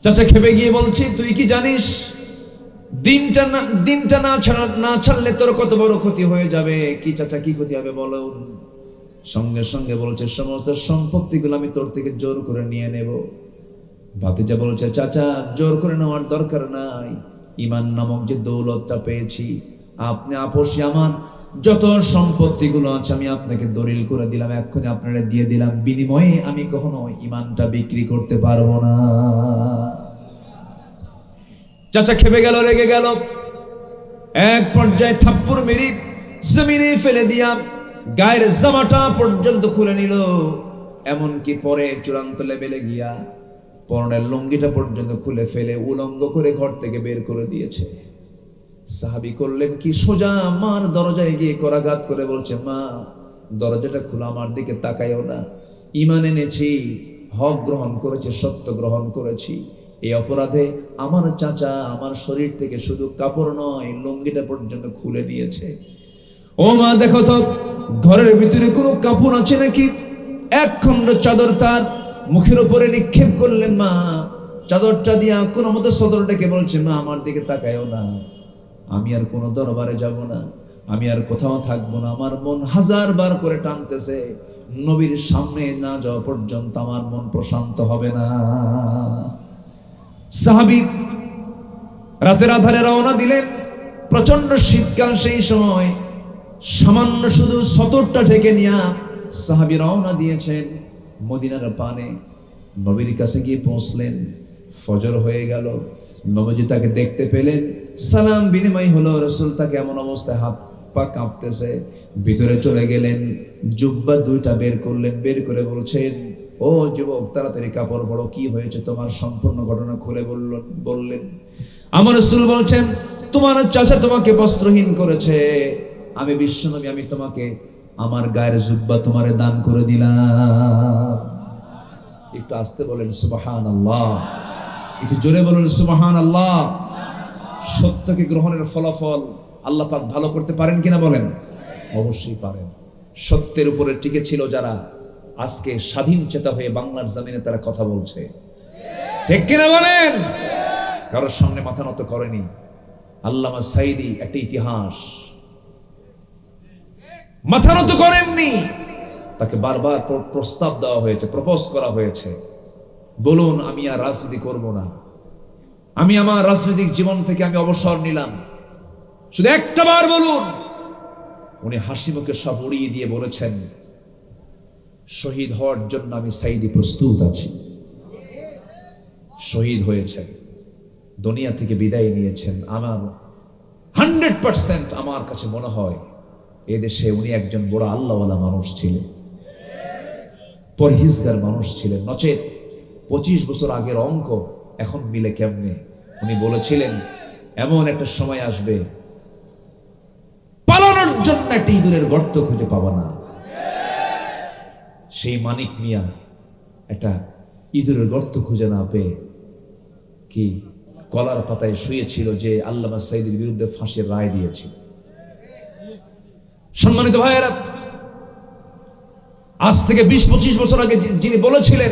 চাচা খেপে গিয়ে বলছে, তুই কি জানিস দিনটা না ছাড়লে তোর কত বড় ক্ষতি হয়ে যাবে? কি চাচা, কি ক্ষতি হবে বলো? সঙ্গে সঙ্গে বলছে, সমস্ত সম্পত্তিগুলো আমি তোর থেকে জোর করে নিয়ে নেব। ভাতিজা বলছে, চাচা জোর করে নেওয়ার দরকার নাই, ঈমান নামক যে দৌলতটা পেয়েছি, আপনি আপোষে আমার যত সম্পত্তিগুলো আছে আমি আপনাকে দলিল করে দিলাম, এক্ষুনি আপনারা দিয়ে দিলাম, বিনিময়ে আমি কখনো ঈমানটা বিক্রি করতে পারবো না। চাচা খেপে গেল, রেগে গেল, এক পর্যায়ে থাপ্পড় মেরে জমিনে ফেলে দিয়া গায়ের জামাটা পর্যন্ত খুলে নিল, এমনকি পরে চূড়ান্ত লেভেলে গিয়া পরনের লুঙ্গিটা পর্যন্ত খুলে ফেলে উলঙ্গ করে ঘর থেকে বের করে দিয়েছে। সাহাবী করলেন কি, সোজা মার দরজায় গিয়ে করাঘাত করে বলছে, মা দরজাটা খোলা, আমার দিকে তাকাইও না, ঈমান এনেছি, হক গ্রহণ করেছি, সত্য গ্রহণ করেছি, এই অপরাধে আমার চাচা আমার শরীর থেকে শুধু কাপড় নয় লুঙ্গিটা পর্যন্ত খুলে নিয়েছে। ও মা দেখো তো ঘরের ভিতরে কোনো কাপড় আছে নাকি? এক খণ্ড চাদর তার মুখের উপরে নিক্ষেপ করলেন। মা চাদরটা দিয়া কোনো মতো সদর ডেকে বলছে, মা আমার দিকে তাকায়ও না, আমি আর কোনো দরবারে যাব না, আমি আর কোথাও থাকবো না। আমার মন হাজার বার করে টানতেছে, নবীর সামনে না যাওয়া পর্যন্ত আমার মন প্রশান্ত হবে না। সাহাবী রাতের আধারে রওনা দিলেন। প্রচন্ড শীতকাল সেই সময়, সামান্য শুধু সতরটা ঢেকে নিয়া সাহাবী রওনা দিয়েছেন মদিনার পানে। নবীর কাছে গিয়ে পৌঁছলেন, ফজর হয়ে গেল। নবীজি তাকে দেখতে পেলেন, সালাম বিনিময় হলো। রাসূল তাকে এমন অবস্থায় হাত পা কাঁপতেছে, ভিতরে চলে গেলেন, জুব্বা দুইটা বের করলেন, বের করে বলছেন, ও যুবক তাড়াতাড়ি কাপড় পরো, কি হয়েছে তোমার, সম্পূর্ণ ঘটনা খুলে বললেন। আমার রাসূল বলছেন, তোমার চাচা তোমাকে বস্ত্রহীন করেছে, আমি বিশ্বনবী, আমি তোমাকে আমার গায়ের জুব্বা তোমারে দান করে দিলাম। একটু আস্তে বলেন সুবহানাল্লাহ, একটু জোরে বলেন সুবহানাল্লাহ। সত্যকে গ্রহণের ফলাফল আল্লাহ পাক ভালো করতে পারেন কিনা বলেন? অবশ্যই পারেন। সত্যের উপরে টিকে ছিল যারা, আজকে স্বাধীন চেতা হয়ে বাংলার জমিনে তারা কথা বলছে, ঠিক কিনা বলেন? কারোর সামনে মাথা নত করেনি। আল্লামা সাঈদী একটা ইতিহাস, মাথা নত করেননি। তাকে বারবার প্রস্তাব দেওয়া হয়েছে, প্রপোজ করা হয়েছে, বলুন আমি আর রাজনীতি করব না, আমি আমার রাজনৈতিক জীবন থেকে আমি অবসর নিলাম, শুধু একটা বার বলুন। উনি হাসি মুখে সব উড়িয়ে দিয়ে বলেছেন, শহীদ হওয়ার জন্য আমি সাঈদী প্রস্তুত আছি। শহীদ হয়েছেন, দুনিয়া থেকে বিদায় নিয়েছেন। আমার 100% আমার কাছে মনে হয় এদেশে উনি একজন বড় আল্লাহওয়ালা মানুষ ছিলেন, পরহেজগার মানুষ ছিলেন। নচেত 25 বছর আগের অঙ্ক এখন মিলে কেমনে? উনি বলেছিলেন, এমন একটা সময় আসবে পালানোর জন্য একটা ইঁদুরের গর্ত খুঁজে পাবা না। সেই মানিক মিয়া একটা ইঁদুরের গর্ত খুঁজে না পেয়ে কি কলার পাতায় শুয়েছিল যে আল্লামা সাঈদীর বিরুদ্ধে ফাঁসির রায় দিয়েছিল। সম্মানিত ভাইয়েরা, আজ থেকে 20-25 বছর আগে যিনি বলেছিলেন,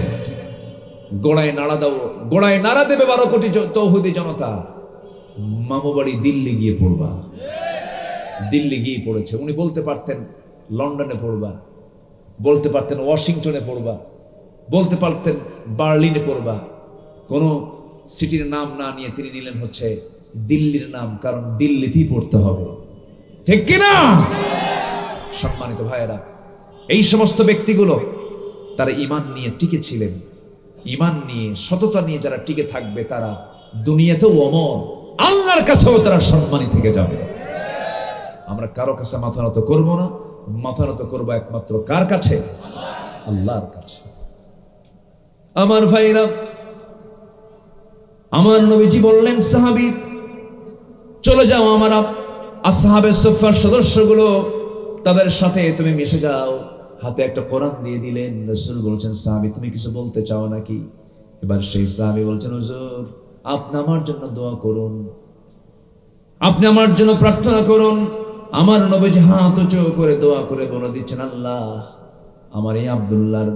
গোড়ায় নাড়া দাও, গোড়ায় নাড়া দেবে 12 কোটি তৌহিদি জনতা, মামু বাড়ি দিল্লি গিয়ে পড়বা। দিল্লি গিয়ে পড়েছে। উনি বলতে পারতেন লন্ডনে পড়বা, বলতে পারতেন ওয়াশিংটনে পড়বা, বলতে পারতেন বার্লিনে পড়বা। কোন সিটির নাম না নিয়ে তিনি নিলেন হচ্ছে দিল্লির নাম, কারণ দিল্লিতেই পড়তে হবে, ঠিক কিনা? সম্মানিত ভাইয়েরা, এই সমস্ত ব্যক্তিগুলো তারা ঈমান নিয়ে টিকে ছিলেন। ঈমান নিয়ে, সততা নিয়ে যারা টিকে থাকবে তারা দুনিয়াতেও অমর, আল্লাহর কাছেও তারা সম্মানী থেকে যাবে। আমরা কারো কাছে মাথা নত করবো না, মাথা নত করবো একমাত্র কার কাছে? আল্লাহর কাছে। আমার ভাইরা, আমার নবীজি বললেন, সাহাবী চলে যাও, আমার আসহাবে সুফফার সদস্যগুলো, তাদের সাথে তুমি মিশে যাও। হাতে একটা কোরআন দিয়ে দিলেন। রাসূল বলছেন, সাহাবী তুমি কিছু বলতে চাও নাকি? এবার সেই সাহাবী বলছেন, হুজুর আপনি আমার জন্য দোয়া করুন, আপনি আমার জন্য প্রার্থনা করুন। আমার নবীজি হাত উঁচু করে দোয়া করে বলে দিচ্ছেন, আল্লাহ আমার এই আব্দুল্লাহর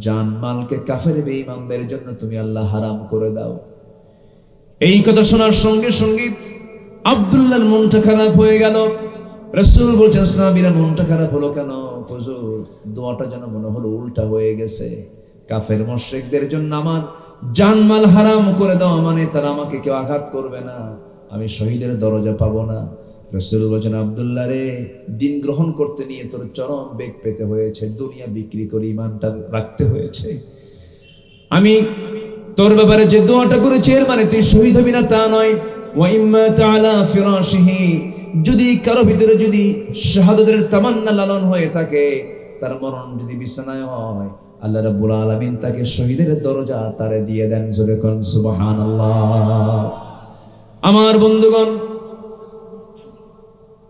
জান মালকে কাফের বেঈমানদের জন্য তুমি আল্লাহ হারাম করে দাও। এই কথা শোনার সঙ্গে সঙ্গে আব্দুল্লাহর মনটা খারাপ হয়ে গেল। রাসূল বলছেন, সাহাবীরা মনটা খারাপ হলো কেন? হুজুর দোয়াটা যেন মনে হলো উল্টা হয়ে গেছে। কাফের মুশরিকদের জন্য আমার জানমাল হারাম করে দাও, মানে তারা আমাকে কেউ আঘাত করবে না, আমি শহীদের দরজা পাবো না। রাসূল বলছেন, আব্দুল্লাহ রে, দিন গ্রহণ করতে নিয়ে তোর চরম বেগ পেতে হয়েছে, দুনিয়া বিক্রি করে ঈমানটা রাখতে হয়েছে। আমি তোর ব্যাপারে যে দোয়াটা করেছি এর মানে তুই শহীদ হবি না তা নয়। ওয়া ইম্মা তাআলা ফিরাশিহি, যদি কারো ভিতরে যদি শাহাদাতের তামান্না লালন হয়ে থাকে, তার মরণ যদি বিছানায় হয়, আল্লাহ রাব্বুল আলামিন তাকে শহীদের দরজা তারে দিয়ে দেন। জোরে কোন সুবহানাল্লাহ। আমার বন্ধুগণ,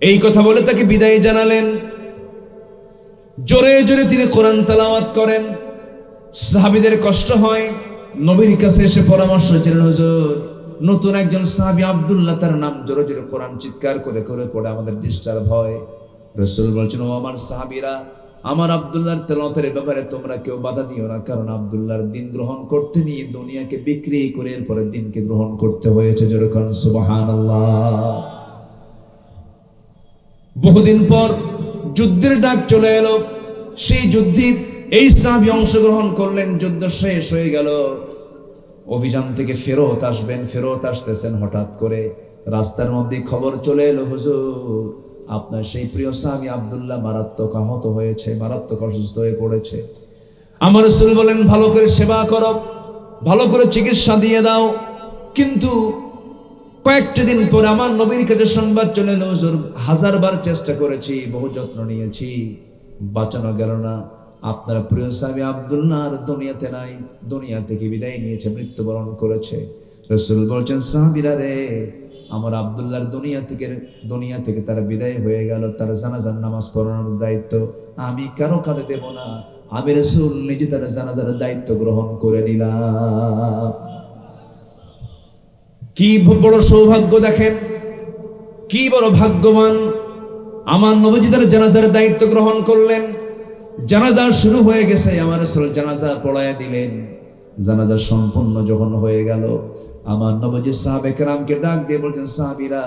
এই কথা বলে তাকে বিদায় জানালেন। জোরে জোরে তিনি কোরআন তেলাওয়াত করেন। সাহাবীদের কষ্ট হয়, নবীর কাছে এসে পরামর্শ চাইলেন, হুজুর নতুন একজন সাহাবী আব্দুল্লাহ, তার নাম জোরে জোরে কোরআন চিৎকার করে করে পড়ে আমাদের ডিস্টার্ব হয়। রাসূল বলছেন, ও আমার সাহাবীরা, আমার আব্দুল্লাহর তেলাওয়াতের ব্যাপারে তোমরা কেউ বাধা দিও না, কারণ আব্দুল্লাহর দিন গ্রহণ করতে নিয়ে দুনিয়াকে বিক্রি করে এরপরে দিনকে গ্রহণ করতে হয়েছে। জোরে কোন সুবহানাল্লাহ। বহুদিন পর যুদ্ধের ডাক চলে এলো। সেই যুদ্ধে এই সাহাবী অংশগ্রহণ করলেন। যুদ্ধ শেষ হয়ে গেল, অভিযান থেকে ফেরত আসবেন, ফেরত আসতেছেন, হঠাৎ করে রাস্তার মধ্যে খবর চলে এলো, হুজুর আপনার সেই প্রিয় সাহাবী আব্দুল্লাহ মারাত্মক আহত হয়েছে, মারাত্মক অসুস্থ হয়ে পড়েছে। আমার রাসূল বলেন, ভালো করে সেবা করো, ভালো করে চিকিৎসা দিয়ে দাও। কিন্তু কয়েকটা দিন পর আমার নবীর কাছে সংবাদ চলে এলো, হুজুর হাজারবার চেষ্টা করেছি, বহু যত্ন নিয়েছি, বাঁচানো গেল না। আপনার প্রিয় সাহাবী আব্দুল্লাহ আর দুনিয়াতে নাই, দুনিয়া থেকে বিদায় নিয়েছে, মৃত্যুবরণ করেছে। রাসূল বলছেন, সাহাবীরা রে, আমার আব্দুল্লাহর দুনিয়া থেকে তার বিদায় হয়ে গেল, তার জানাজার নামাজ পড়ানোর দায়িত্ব আমি কারো কাঁধে দেব না, আমি রাসূল নিজে তার জানাজার দায়িত্ব গ্রহণ করে নিলাম। কি বড় সৌভাগ্য দেখেন, কি বড় ভাগ্যবান। আমার নবীজি তার জানাজার দায়িত্ব গ্রহণ করলেন। জানাজা শুরু হয়ে গেছে, আমার রাসূল জানাজা পড়ায় দিলেন। জানাজা সম্পূর্ণ যখন হয়ে গেল, আমার নবীজি সাহাবে কেরামকে ডাক দিয়ে বলছেন, সাহাবীরা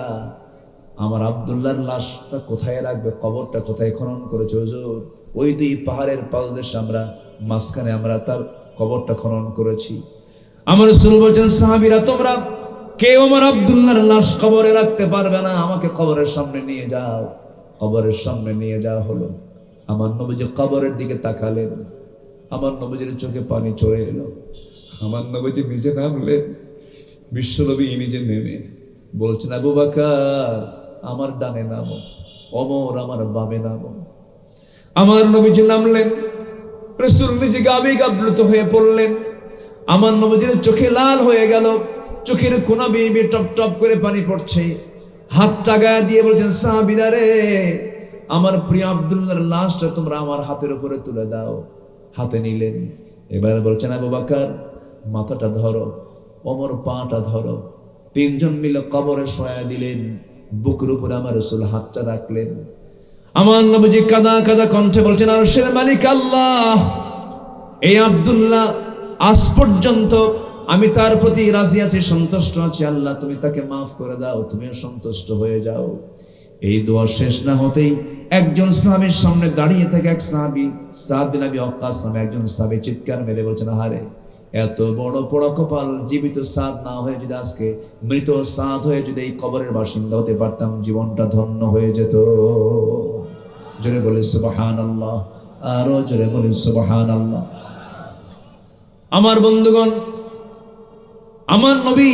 আমার আব্দুল্লাহর লাশটা কোথায় রাখবে, কবরটা কোথায় খনন করেছে হুজুর? ওই দুই পাহাড়ের পাদদেশে আমরা মাঝখানে আমরা তার কবরটা খনন করেছি। আমার রাসূল বলছেন, সাহাবীরা তোমরা কেউ আমার আব্দুল্লাহর লাশ কবরে রাখতে পারবে না, আমাকে কবরের সামনে নিয়ে যাও। কবরের সামনে নিয়ে যাওয়া হলো। আমার নবীজি কবরের দিকে তাকালেন, আমার নবীজির চোখে পানি চলে এলো। আমার নবীজি নিজে নামলেন, বিশ্বনবী নিজে নেমে বলছেন, আবু বকর আমার ডানে নামো, ওমর আমার বামে নামো। আমার নবীজি নামলেন, রাসূল নিজে আবেগ আপ্লুত হয়ে পড়লেন। আমার নবীজির চোখে লাল হয়ে গেল, চোখের কোনা বেয়ে টপ টপ করে পানি পড়ছে। হাতটা গায়ে দিয়ে বলছেন, সাহাবীরা রে, আমার প্রিয় আব্দুল্লাহর লাশটা তোমরা আমার হাতের উপরে তুলে দাও। হাতে নিলেন। এবার বলছেন, আবু বকর মাথাটা ধরো, ওমর পাটা ধরো। তিনজন মিলে কবরে শোয়া দিলেন। বুকের উপরে আমার রাসূল হাতটা রাখলেন। আমার নবীজি কাঁদা কাঁদা কণ্ঠে বলছেন, আরশের মালিক আল্লাহ, এই আব্দুল্লাহ আজ পর্যন্ত আমি তার প্রতি রাজি আছি, সন্তুষ্ট আছি। আল্লাহ তুমি তাকে মাফ করে দাও, তুমিও সন্তুষ্ট হয়ে যাও। এই দোয়া শেষ না হতেই একজন সাহাবীর সামনে দাঁড়িয়ে থাকে এক সাহাবী, সাদ বিন আবি ওয়াক্কাস নামে একজন সাহাবী চিৎকার মেরে বলছেন, আহারে এত বড় পোড়া কপাল, জীবিত সাদ না হয়ে যদি আজকে মৃত সাদ হয়ে যদি এই কবরের বাসিন্দা হতে পারতাম, জীবনটা ধন্য হয়ে যেত। জোরে বলি সুবহানাল্লাহ, আরো জোরে বলি সুবহানাল্লাহ। আমার বন্ধুগণ, আমার নবী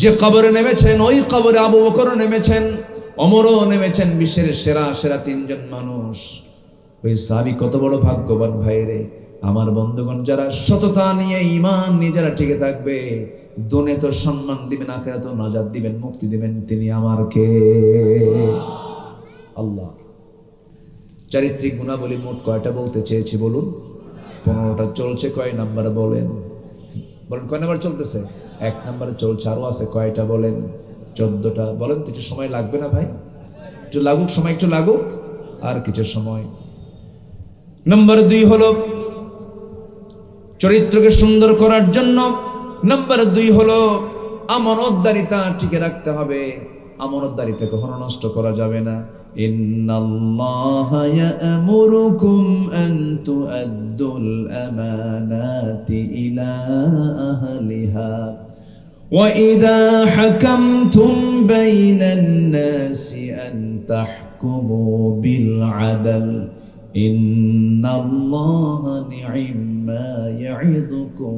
যে কবরে নেমেছেন, ওই কবরে আবু বকর নেমেছেন, ওমরও নেমেছেন, বিশ্বের সেরা সেরা তিনজন মানুষ। ওই সাহাবী কত বড় ভাগ্যবান ভাইরে। আমার বন্ধুগণ, যারা সততা নিয়ে ঈমান নিয়ে যারা টিকে থাকবে, দুনিয়া তো সম্মান দিবেন, আখিরাতে তো নাজাত দিবেন, মুক্তি দিবেন, তিনি আমার কে? আল্লাহ। চারিত্রিক গুণাবলী মোট কয়টা বলতে চেয়েছি বলুন? 15টা চলছে। কয় নাম্বার বলেন? বলেন কয় নাম্বার চলতেছে? 1 নাম্বারে চলছে, আরো আছে কয়টা বলেন? 14টা। বলেন তো, একটু সময় লাগবে না ভাই? একটু লাগুক সময়, একটু লাগুক, আর কিছু সময়। নাম্বার 2 হলো চরিত্রকে সুন্দর করার জন্য। নাম্বার 2 হলো আমানতদারিতা টিকে রাখতে হবে। আমানতদারিতা কখনো নষ্ট করা যাবে না। ইন্নাল্লাহা ইয়া'মুরুকুম আন তু'আদ্দুল আমানাতি ইলা আহলিহা ওয়া ইযা হাকামতুম বাইনান নাসি আন তাহকুমু বিল আদল ইন্নাল্লাহা নি'মা ইয়া'ইযুকুম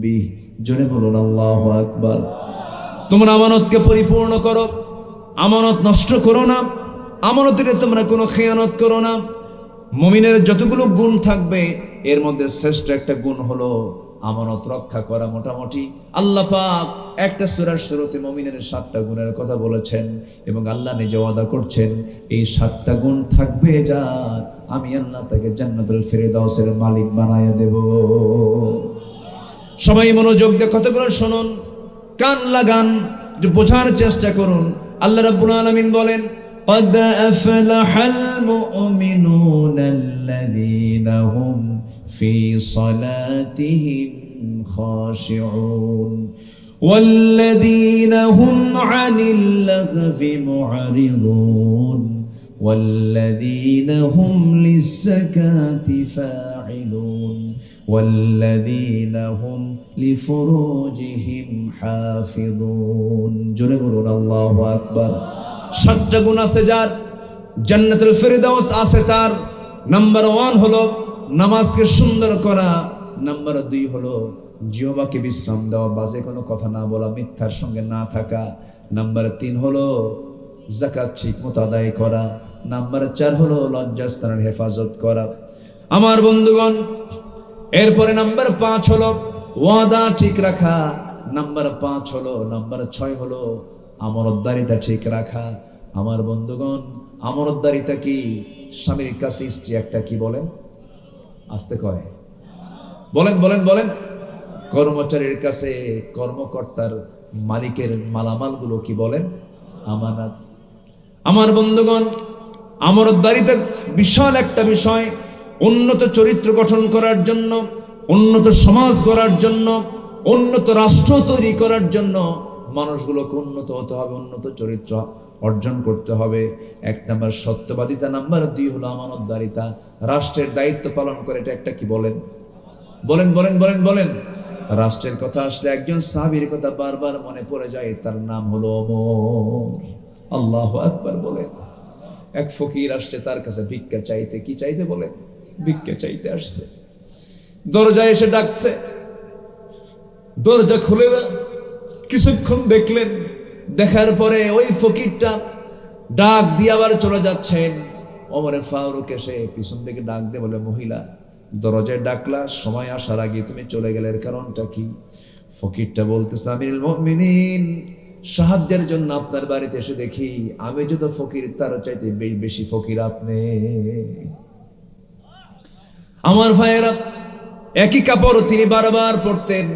বিহি। জোরে বলুন আল্লাহু আকবার। তোমরা আমানতকে পরিপূর্ণ করো, আমানত নষ্ট করো না, আমানতের তোমরা কোনো খেয়ানত করো না। মুমিনের যতগুলো গুণ থাকবে, এর মধ্যে শ্রেষ্ঠ একটা গুণ হলো আমানত রক্ষা করা। মোটামুটি আল্লাহ পাক একটা সূরার শুরুতে মুমিনের 7টা গুণের কথা বলেছেন, এবং আল্লাহ নিজে ওয়াদা করছেন, এই 7টা গুণ থাকবে যার, আমি আল্লাহ তাকে জান্নাতুল ফিরদাউসের মালিক বানায়া দেব। সবাই মনোযোগ দিয়ে কথাগুলো শুনুন, কান লাগান, বোঝার চেষ্টা করুন। আল্লাহ রাব্বুল আলামিন বলেন, قد أفلح المؤمنون الذين هم في صلاتهم خاشعون والذين هم عن اللغو معرضون والذين هم للزكاة فاعلون والذين هم لفروجهم حافظون জোরে বলুন আল্লাহু আকবার। 7টা গুণ আছে যার, জান্নাতুল ফেরদাউস আছে তার। নাম্বার 1 হলো নামাজকে সুন্দর করা, নাম্বার 2 হলো জিহ্বাকে বিশ্রাম দেওয়া, বাজে কোনো কথা না বলা, মিথ্যার সঙ্গে না থাকা, নাম্বার 3 হলো যাকাত ঠিকমতো আদায় করা, নাম্বার 4 হলো লজ্জাস্থানের হেফাজত করা। আমার বন্ধুগণ, এরপরে নাম্বার 5 হলো ওয়াদা ঠিক রাখা, নাম্বার 6 হলো আমানতদারিতা ঠিক রাখা। আমার বন্ধুগণ, আমানতদারিতা কি? স্বামীর কাছে স্ত্রী একটা কি বলেন, আসতে কয়, বলেন বলেন বলেন। কর্মচারীর কাছে কর্মকর্তার মালিকের মালামালগুলো কি বলেন, আমানত। আমার বন্ধুগণ, আমানতদারিতা বিশাল একটা বিষয়। উন্নত চরিত্র গঠন করার জন্য, উন্নত সমাজ করার জন্য, উন্নত রাষ্ট্র তৈরি করার জন্য মানুষগুলোকে উন্নত হতে হবে, উন্নত চরিত্র অর্জন করতে হবে। 1 নাম্বার সত্যবাদিতা, নাম্বার 2 হলো আমানতদারিতা। রাষ্ট্রের দায়িত্ব পালন করে, এটা একটা কি বলেন, বলেন বলেন বলেন বলেন। রাষ্ট্রের কথা আসলে একজন সাহাবীর কথা বারবার মনে পড়ে যায়, তার নাম হলো ওমর। আল্লাহু আকবার বলেন। এক ফকির আসছে তার কাছে ভিক্ষা চাইতে, কি চাইতে বলেন, ভিক্ষা চাইতে আসছে। দরজায় এসে ডাকছে, দরজা খুলে না। কিছুক্ষণ দেখলেন, দেখার পরে ওই ফকিরটা ডাক দিয়ে আবার চলে যাচ্ছেন। ওমরে ফারুক এসে পিছন থেকে ডাক দিয়ে বলে, মহিলা দরজায় ডাকলা, সময় আসার আগে তুমি চলে গেলে, এর কারণটা কি? ফকিরটা বলতেছে, আমিরুল মুমিনিন, সাহায্যের জন্য আপনার বাড়িতে এসে দেখি আমি যত ফকির তার চাইতে বেশি ফকির আপনি। আমার ভাইয়েরা, একই কাপড় তিনি বারবার পরতেন,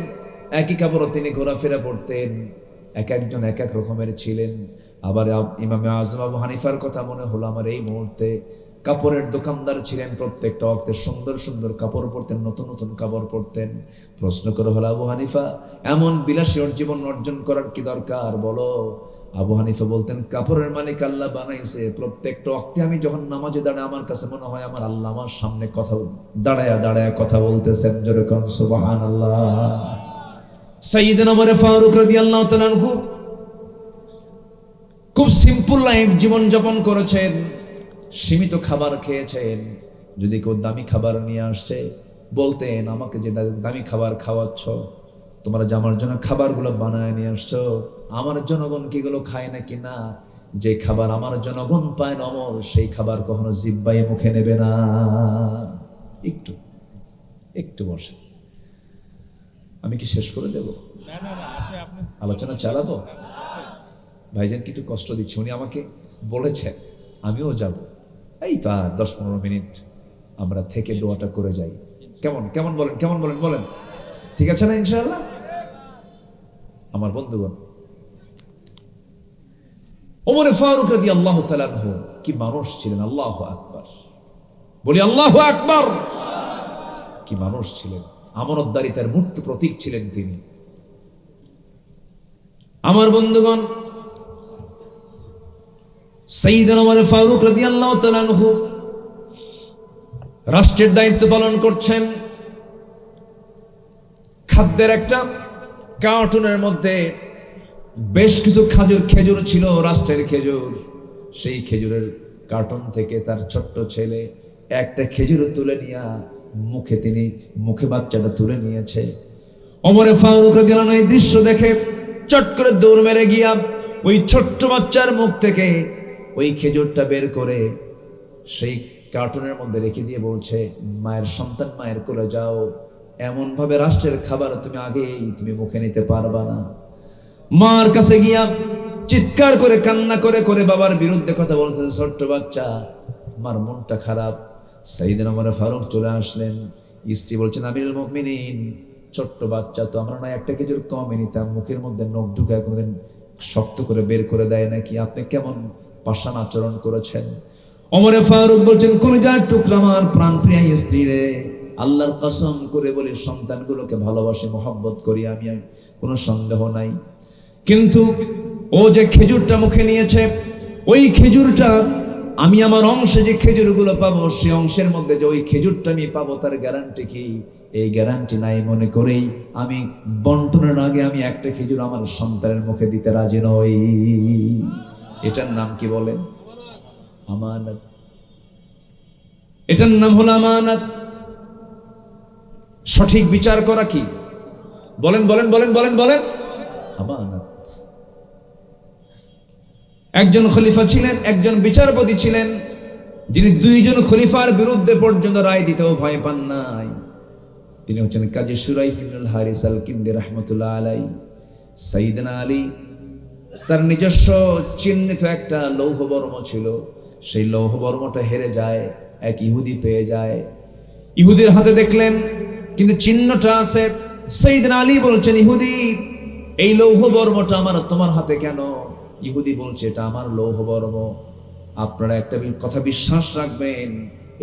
একই কাপড় তিনি ঘোরাফেরা পড়তেন, এক একজন এক এক রকমের ছিলেন। আবার ইমামে আজম আবু হানিফার কথা মনে হলো আমার এই মুহূর্তে। কাপড়ের দোকানদার ছিলেন, প্রত্যেকটা ওয়াক্তে সুন্দর সুন্দর কাপড় পরতেন, নতুন নতুন কাপড় পরতেন। প্রশ্ন করা হলো, আবু হানিফা, এমন বিলাসী জীবন অর্জন করার কি দরকার বলো? আবু হানিফা বলতেন, কাপড়ের মালিক আল্লাহ বানাইছে, প্রত্যেকটা ওয়াক্তে আমি যখন নামাজে দাঁড়াই আমার কাছে মনে হয় আমার আল্লাহ আমার সামনে কথা দাঁড়ায়া দাঁড়ায়া কথা বলতেছেন। জোরে কোন সুবহানাল্লাহ। সাইয়েদনা ওমর ফারুক রাদিয়াল্লাহু তাআলা আনহু খুব সিম্পল লাইফ জীবন যাপন করেছেন, সীমিত খাবার খেয়েছেন। যদি কেউ দামি খাবার নিয়ে আসছে বলতেন, আমাকে যে দামি খাবার খাওয়াচ্ছ, তোমরা যে আমার জন্য খাবারগুলো বানায় নিয়ে আসছো, আমার জনগণ কি এগুলো খায় নাকি? না, যে খাবার আমার জনগণ পায় না অমর, সেই খাবার কখনো জিহ্বায় মুখে নেবে না। একটু একটু বসে, আমি কি শেষ করে দেব? আলোচনা চালাবো? ভাইজান কি একটু কষ্ট দিচ্ছি, উনি আমাকে বলেছেন আমিও যাব। এই তা 10-15 মিনিট আমরা থেকে দোয়াটা করে যাই, কেমন কেমন বলেন, কেমন বলেন বলেন, ঠিক আছে না ইনশাআল্লাহ? আমার বন্ধুগণ, ওমর ফারুক রাদিয়াল্লাহু তাআলা আনহু কি মানুষ ছিলেন! আল্লাহু আকবার বলি, আল্লাহু আকবার। কি মানুষ ছিলেন! আমানতদারিতার মূর্ত প্রতীক ছিলেন তিনি। আমার বন্ধুগণ, সাইয়েদনা ওমর ফারুক রাদিয়াল্লাহু তাআলা আনহু রাষ্ট্রের দায়িত্ব পালন করছেন। খাদ্যের একটা কার্টুনের মধ্যে বেশ কিছু খেজুর ছিল, রাষ্ট্রের খেজুর। সেই খেজুরের কার্টুন থেকে তার ছোট্ট ছেলে একটা খেজুর তুলে নিয়ে মুখে বাচ্চাটা তুলে নিয়েছে। ওমর ফারুক রাদিয়াল্লাহু আনহু এই দৃশ্য দেখে চট করে দৌড় মেরে গিয়া ওই ছোট্ট বাচ্চার মুখ থেকে ওই খেজুরটা বের করে সেই কার্টুনের মধ্যে রেখে দিয়ে বলছে, মায়ের সন্তান মায়ের কোলে যাও, এমন ভাবে রাষ্ট্রের খাবার তুমি মুখে নিতে পারবা না। মার কাছে গিয়া চিৎকার করে কান্না করে করে বাবার বিরুদ্ধে কথা বলতেছে ছোট্ট বাচ্চা। মার মনটা খারাপ। সাইয়েদনা ওমর ফারুক চলে আসলেন। স্ত্রী বলছেন, আমিরুল মুমিনিন, ছোট্ট বাচ্চা তো, আমরা না একটা খেজুর কমে নিতাম, মুখের মধ্যে নখ ঢুকায় কোনদিন শক্ত করে বের করে দেয় নাকি? আপনি কেমন পাষাণ আচরণ করেছেন? ওমর ফারুক বলছেন, কলিজার টুকরা আমার প্রাণপ্রিয়া স্ত্রী রে, আল্লাহর কসম করে বলি সন্তানগুলোকে ভালোবাসি, মহব্বত করি আমি, কোনো সন্দেহ নাই। কিন্তু ও যে খেজুরটা মুখে নিয়েছে, ওই খেজুরটা আমি আমার অংশে যে খেজুরগুলো পাবো সে অংশের মধ্যে যে ওই খেজুরটা আমি পাবো তার গ্যারান্টি কি? এই গ্যারান্টি নাই মনে করেই আমি বন্টনের আগে আমি একটা খেজুর আমার সন্তানের মুখে দিতে রাজি নই। এটার নাম কি বলেন? আমানত। এটার নাম হলো আমানত। সঠিক বিচার করা কি? বলেন বলেন বলেন বলেন বলেন। আমানত। একজন খলিফা ছিলেন, একজন বিচারপতি ছিলেন, যিনি দুইজন খলিফার বিরুদ্ধে পর্যন্ত রায় দিতেও ভয় পান নাই। তিনি হচ্ছেন কাজী শুরাইহ ইবনুল হারিস আল কিন্দি রাহমাতুল্লাহ আলাইহি। সাইয়েদনা আলী তার নিজস্ব চিহ্নিত একটা লৌহ বর্ম ছিল, সেই লৌহ বর্মটা হেরে যায়, এক ইহুদি পেয়ে যায়। ইহুদির হাতে দেখলেন কিন্তু চিহ্নটা আছে। সাইয়েদনা আলী বলছেন, ইহুদি এই লৌহ বর্মটা আমার তোমার হাতে কেন? ইহুদি বলছে, এটা আমার লৌহ বর্ম। আপনারা একটা কথা বিশ্বাস রাখবেন,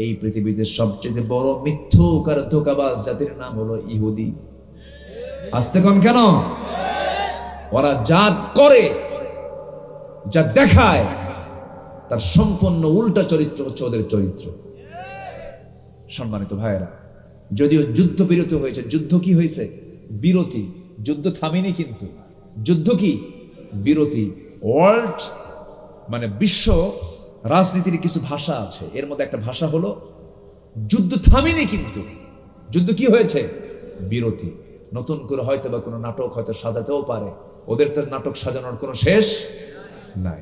এই পৃথিবীতে সবচেয়ে বড় মিথ্যুক আর ধোঁকাবাজ জাতির নাম হলো ইহুদি। আসতে কোন কেন? ওরা যা করে, যা দেখায়, তার সম্পূর্ণ উল্টা চরিত্র হচ্ছে ওদের চরিত্র। সম্মানিত ভাইয়েরা, যদিও যুদ্ধ বিরতি হয়েছে, যুদ্ধ কি হয়েছে? বিরতি। যুদ্ধ থামেনি, কিন্তু যুদ্ধ কি? বিরতি। ওয়ার্ল্ড মানে বিশ্ব রাজনীতির কিছু ভাষা আছে, এর মধ্যে একটা ভাষা হলো যুদ্ধ থামেনি, কিন্তু যুদ্ধ কি হয়েছে? বিরতি। নতুন করে হয়তো বা কোনো নাটক হয়তো সাজাতেও পারে, ওদের তো নাটক সাজানোর কোনো শেষ নাই।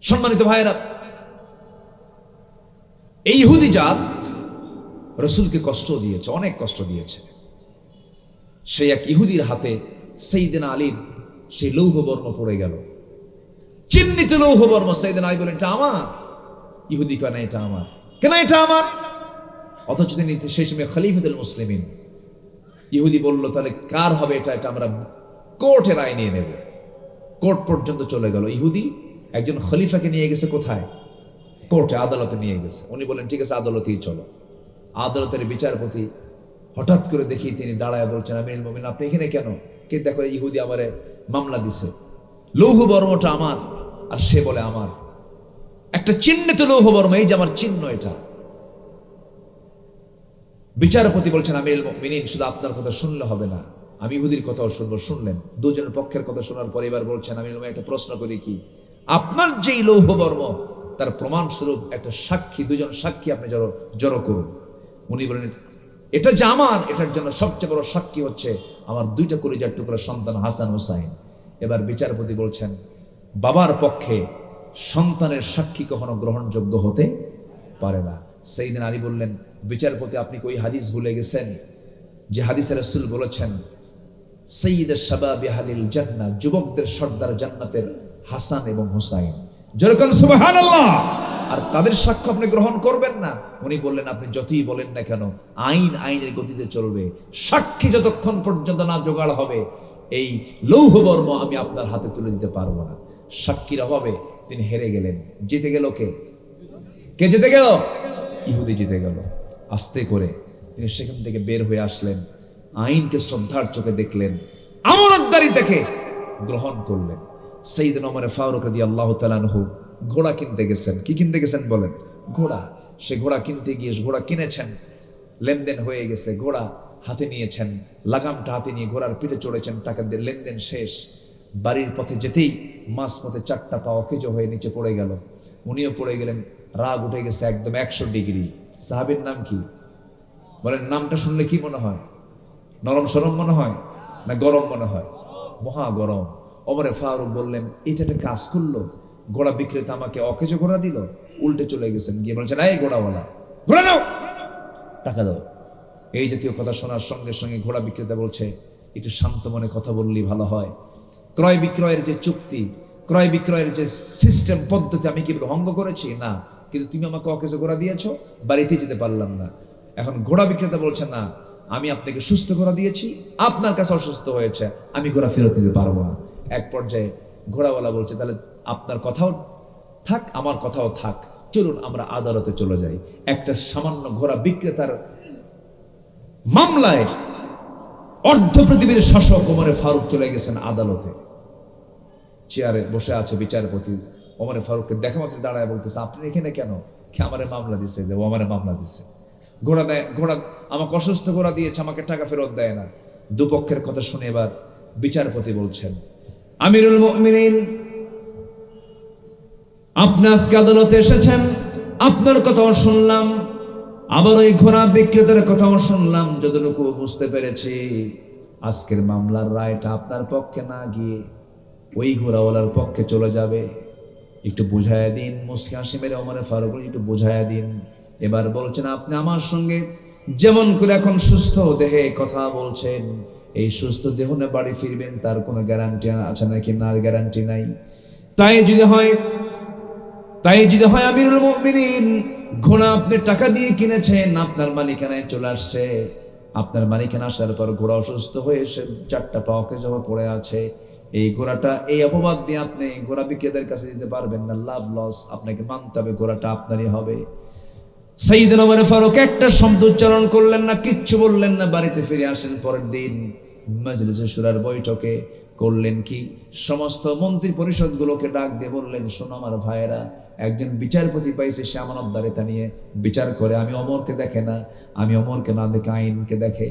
সম্মানিত ভাইয়েরা, এই ইহুদি জাত রাসূলকে কষ্ট দিয়েছে, অনেক কষ্ট দিয়েছে। সেই এক ইহুদির হাতে সাইয়েদনা আলীর সেই লৌহ বর্ম পড়ে গেল, চিহ্নিত লৌহ বর্ম। সাইয়েদনা আলী বলেন, এটা আমার। ইহুদি কয়, না এটা আমার। কেন এটা আমার? অথচ তিনি সেই সময় খলিফাতুল মুসলিমিন। ইহুদি বলল, তাহলে কার হবে এটা? এটা আমরা কোর্টে রায় নিয়ে নেব। কোর্ট পর্যন্ত চলে গেল। ইহুদি একজন খলিফাকে নিয়ে গেছে কোথায়? কোর্টে, আদালতে নিয়ে গেছে। উনি বলেন, ঠিক আছে, আদালতেই চলো। আদালতের বিচারপতি হঠাৎ করে দেখি তিনি দাঁড়ায় বলছেন, আমিরুল মুমিনিন, আপনি এখানে কেন? কে? দেখো, ইহুদি আমারে মামলা দিছে, লৌহ বর্মটা আমার, আর সে বলে আমার। একটা চিহ্নিত লৌহ বর্ম, এই যে আমার চিহ্ন এটা। বিচারপতি বলছেন, আমিরুল মুমিনিন, শুধু আপনার কথা শুনলে হবে না, আমি ইহুদির কথাও শুনবো। শুনলেন দুজনের পক্ষের কথা শোনার পর এবার বলছেন, আমিরুল মুমিনিন, একটা প্রশ্ন করি, কি আপনার যেই লৌহ বর্ম তার প্রমাণ স্বরূপ একটা সাক্ষী, দুজন সাক্ষী আপনি জড়ো করুন। উনি বলেন, এটা যে আমার, এটার জন্য সবচেয়ে বড় সাক্ষী হচ্ছে আমার দুইটা কলিজার টুকরা সন্তান হাসান হুসাইন। এবার বিচারপতি বলছেন, বাবার পক্ষে সন্তানের সাক্ষী কখনো গ্রহণযোগ্য হতে পারে না। সাইয়েদনা আলী বললেন, বিচারপতি, আপনি কি ওই হাদিস ভুলে গেছেন যে হাদিসে রাসূল বলেছেন, সাইয়্যিদুশ শাবাবি আহলিল জান্নাহ, যুবকদের সর্দার জান্নাতের হাসান এবং হুসাইন। যেরকম সুবহানাল্লাহ। আর তাদের সাক্ষ্য আপনি গ্রহণ করবেন না? উনি বললেন, আপনি যতই বলেন না কেন, আইন আইনের গতিতে চলবে। সাক্ষী যতক্ষণ পর্যন্ত না জোগাড় হবে, এই লৌহ বর্ম আমি আপনার হাতে তুলে দিতে পারবো না। সাক্ষীর অভাবে তিনি হেরে গেলেন। জিতে গেল কে? কে জিতে গেল? ইহুদি জিতে গেল। আস্তে করে তিনি সেখান থেকে বের হয়ে আসলেন, আইনকে শ্রদ্ধার চোখে দেখলেন, আমানতদারি দেখে গ্রহণ করলেন। সাইয়েদনা ওমর ফারুক রাদিয়াল্লাহু তাআলা আনহু ঘোড়া কিনতে গেছেন। কি কিনতে গেছেন বলেন? ঘোড়া। সে ঘোড়া কিনতে গিয়ে ঘোড়া কিনেছেন, লেনদেন হয়ে গেছে, ঘোড়া হাতে নিয়েছেন, লাগামটা হাতে নিয়ে ঘোড়ার পিঠে চড়েছেন, টাকা দিয়ে লেনদেন শেষ। বাড়ির পথে যেতেই মাঝ পথে চারটা পা অকেজ হয়ে নিচে পড়ে গেল, উনিও পড়ে গেলেন। রাগ উঠে গেছে একদম 100 ডিগ্রি। সাহাবীর নাম কি বলেন? নামটা শুনলে কি মনে হয়? নরম সরম মনে হয় না গরম মনে হয়? মহা গরম। ওমরে ফারুক বললেন, এটা একটা কাজ করলো, ঘোড়া বিক্রেতা আমাকে অকেজো ঘোড়া দিল। উল্টে চলে গেছেন, গিয়ে বলছেন, এই ঘোড়াওয়ালা, ঘোড়া নাও, টাকা দাও। এই জাতীয় কথা শোনার সঙ্গে সঙ্গে ঘোড়া বিক্রেতা বলছে, একটু শান্ত মনে কথা বললেই ভালো হয়। ক্রয় বিক্রয়ের যে চুক্তি, ক্রয় বিক্রয়ের যে সিস্টেম পদ্ধতি, আমি কি ভঙ্গ করেছি? না, কিন্তু তুমি আমাকে অকেজো ঘোড়া দিয়েছো, বাড়িতে যেতে পারলাম না। এখন ঘোড়া বিক্রেতা বলছে, না, আমি আপনাকে সুস্থ ঘোড়া দিয়েছি, আপনার কাছে অসুস্থ হয়েছে, আমি ঘোড়া ফেরত দিতে পারবো না। এক পর্যায়ে ঘোড়াওয়ালা বলছে, তাহলে আপনার কথাও থাক, আমার কথাও থাক, চলুন আমরা আদালতে চলে যাই। একটা সামান্য ঘোড়া বিক্রেতার মামলায় অর্ধ পৃথিবীর শাসক ওমরে ফারুক চলে গেছেন আদালতে। চেয়ারে বসে আছে বিচারপতি, ওমরে ফারুককে দেখা মাত্র দাঁড়ায় বলতেছে, আপনি এখানে কেন? কে আমারে মামলা দিছে? ও আমারে মামলা দিছে। ঘোড়া দেয়, ঘোড়া আমাকে অসুস্থ ঘোড়া দিয়েছে, আমাকে টাকা ফেরত দেয় না। দুপক্ষের কথা শুনে এবার বিচারপতি বলছেন, আমিরুল মুমিনিন, আপনি আজকে আদালতে এসেছেন, আপনার কথাও শুনলাম, আবার ওই ঘোড়া বিক্রেতার কথাও শুনলাম। যতটুকু বুঝতে পেরেছি, আজকের মামলার রায়টা আপনার পক্ষে না গিয়ে ওই ঘোড়াওয়ালার পক্ষে চলে যাবে। একটু বুঝাইয়া দিন। মুসকি হাসি মেরে ওমরে ফারুক একটু বুঝাইয়া দিন। এবার বলছেন, আপনি আমার সঙ্গে যেমন করে এখন সুস্থ দেহে কথা বলছেন, এই সুস্থ দেহ নিয়ে বাড়ি ফিরবেন, তার কোনো গ্যারান্টি আছে নাকি? না, গ্যারান্টি নাই। তাই যদি হয় আমিরুল মুমিনিন, ঘোড়া আপনি টাকা দিয়ে কিনেছেন, আপনার মালিকানায় চলে আসছে। আপনার মালিকানা আসার পর ঘোড়া অসুস্থ হয়ে এসে 4টা পা জমা পড়ে আছে। এই ঘোড়াটা এই অপবাদ দিয়ে আপনি ঘোড়া বিক্রেতাদের কাছে দিতে পারবেন না, লাভ লস আপনাকে মানতে হবে, ঘোড়াটা আপনারই হবে। সাইয়েদনা ওমর ফারুক একটা শব্দ উচ্চারণ করলেন না, কিচ্ছু বললেন না, বাড়িতে ফিরে আসেন। পরের দিন মাজলিসে শুরার বৈঠকে করলেন কি, সমস্ত মন্ত্রী পরিষদগুলোকে ডাক দিয়ে বললেন, শোনো আমার ভাইয়েরা, একজন বিচারপতি পাইছে, সে আমানতদারিতা নিয়ে বিচার করে। আমি ওমরকে দেখে না, আমি ওমরকে না দেখে আইনকে দেখে।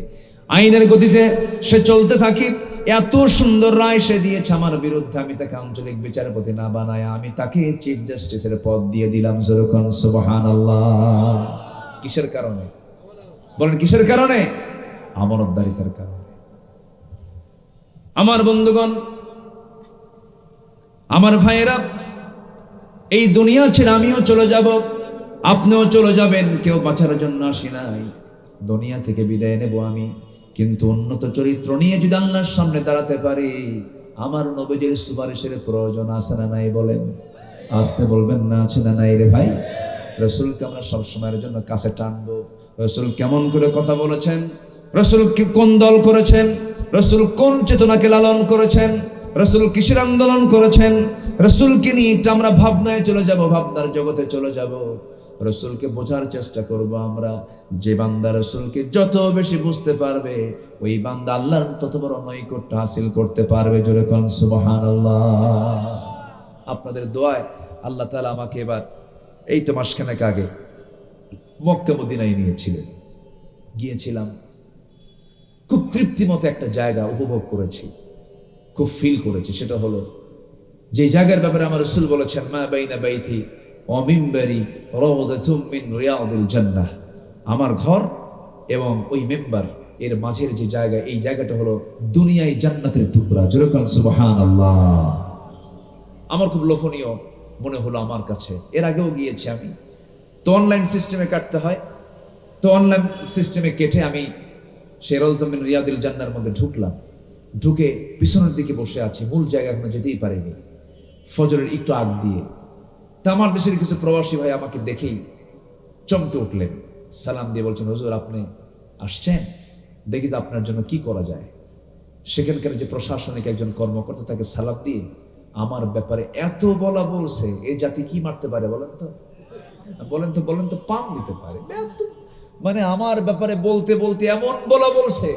আইনের গতিতে সে চলতে থাকি। এত সুন্দর রায় সে দিয়েছে আমার বিরুদ্ধে, আমি তাকে আঞ্চলিক বিচারপতি না বানায় আমি তাকে চিফ জাস্টিসের পদ দিয়ে দিলাম। যেরকম সুবহানাল্লাহ। কিসের কারণে বলেন? কিসের কারণে? আমানতদারিতার কারণে। আমার বন্ধুগণ, আমার ভাইয়েরা, এই দুনিয়া ছেড়ে আমিও চলে যাব, আপনিও চলে যাবেন। কেউ বাঁচার জন্য আসি নাই, দুনিয়া থেকে বিদায় নেব আমি। কিন্তু উন্নত চরিত্র নিয়ে যদি আল্লাহর সামনে দাঁড়াতে পারি, আমার নবীজির সুপারিশের প্রয়োজন আছে না নাই? বলেন, আসতে বলবেন না, আছে না নাই? রে ভাই, রাসূলকে আমরা সব সময়ের জন্য কাছে টানবো। রাসূল কেমন করে কথা বলেছেন, রাসূল কোন দল করেছেন, রাসূল কোন চেতনাকে লালন করেছেন, রাসূল কিসের আন্দোলন করেছেন, রাসূলকে নিয়ে একটা আমরা ভাবনায় চলে যাব, ভাবনার জগতে চলে যাব। রাসূলকে বোঝার চেষ্টা করব আমরা। যে বান্দা রাসূলকে যত বেশি বুঝতে পারবে, ওই বান্দা আল্লাহর তত বড় নৈকট্য হাসিল করতে পারবে। জোরে কোন সুবহানাল্লাহ। আপনাদের দোয়ায় আল্লাহ তাআলা আমাকে এবার এই তো মাসখানেক আগে মক্কা মদিনায় নিয়েছিলেন। গিয়েছিলাম, খুব তৃপ্তিমতো একটা জায়গা উপভোগ করেছি, খুব ফিল করেছি। সেটা হলো যে জায়গার ব্যাপারে আমার রাসূল বলেছেন, মা বাইনা বাইতি ওয়া মিম্বারি রাওদাতুম মিন রিয়াদিল জান্নাহ। আমার ঘর এবং ওই মেম্বার এর মাঝের যে জায়গা, এই জায়গাটা হলো দুনিয়ায় জান্নাতের টুকরা। জোরে বলেন সুবহানাল্লাহ। আমার খুব লোভনীয় মনে হলো আমার কাছে। এর আগেও গিয়েছি আমি, তো অনলাইন সিস্টেমে কাটতে হয়, তো অনলাইন সিস্টেমে কেটে আমি সেই রাওদাতুম মিন রিয়াদিল জান্নাহর মধ্যে ঢুকলাম। ঢুকে পিছনের দিকে বসে আছি, মূল জায়গা এখনো যেতেই পারিনি, ফজরের একটু আগ দিয়ে। তা আমার দেশের কিছু প্রবাসী ভাই আমাকে দেখেই চমকে উঠলেন, সালাম দিয়ে বলছেন, হুজুর আপনি আসছেন, দেখি তো আপনার জন্য কি করা যায়। সেখানকার যে প্রশাসনিক একজন কর্মকর্তা, তাকে সালাম দিয়ে আমার ব্যাপারে এত বলা বলছে, এই জাতি কি মারতে পারে বলেন তো? বলেন তো পাম দিতে পারে। মানে আমার ব্যাপারে বলতে বলতে এমন বলা বলছে,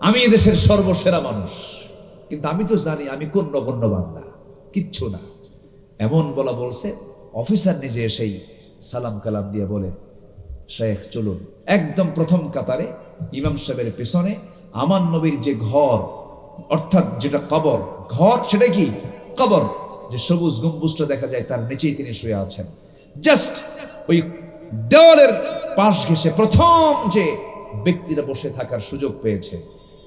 আমি এদেশের সর্বসেরা মানুষ, কিন্তু আমি তো জানি আমি কোন নগণ্য বান্দা, কিচ্ছু না। এমন বলা বলছে, অফিসার নিজে এসেই সালাম কালাম দিয়ে বলে, শেখ চলুন। একদম প্রথম কাতারে ইমাম সাহেবের পেছনে আমার নবীর যে ঘর, অর্থাৎ যেটা কবর ঘর, সেটা কি কবর, যে সবুজ গম্বুজটা দেখা যায়, তার নিচেই তিনি শুয়ে আছেন। জাস্ট ওই দেওয়ালের পাশ ঘেঁষে প্রথম যে ব্যক্তিরা বসে থাকার সুযোগ পেয়েছে,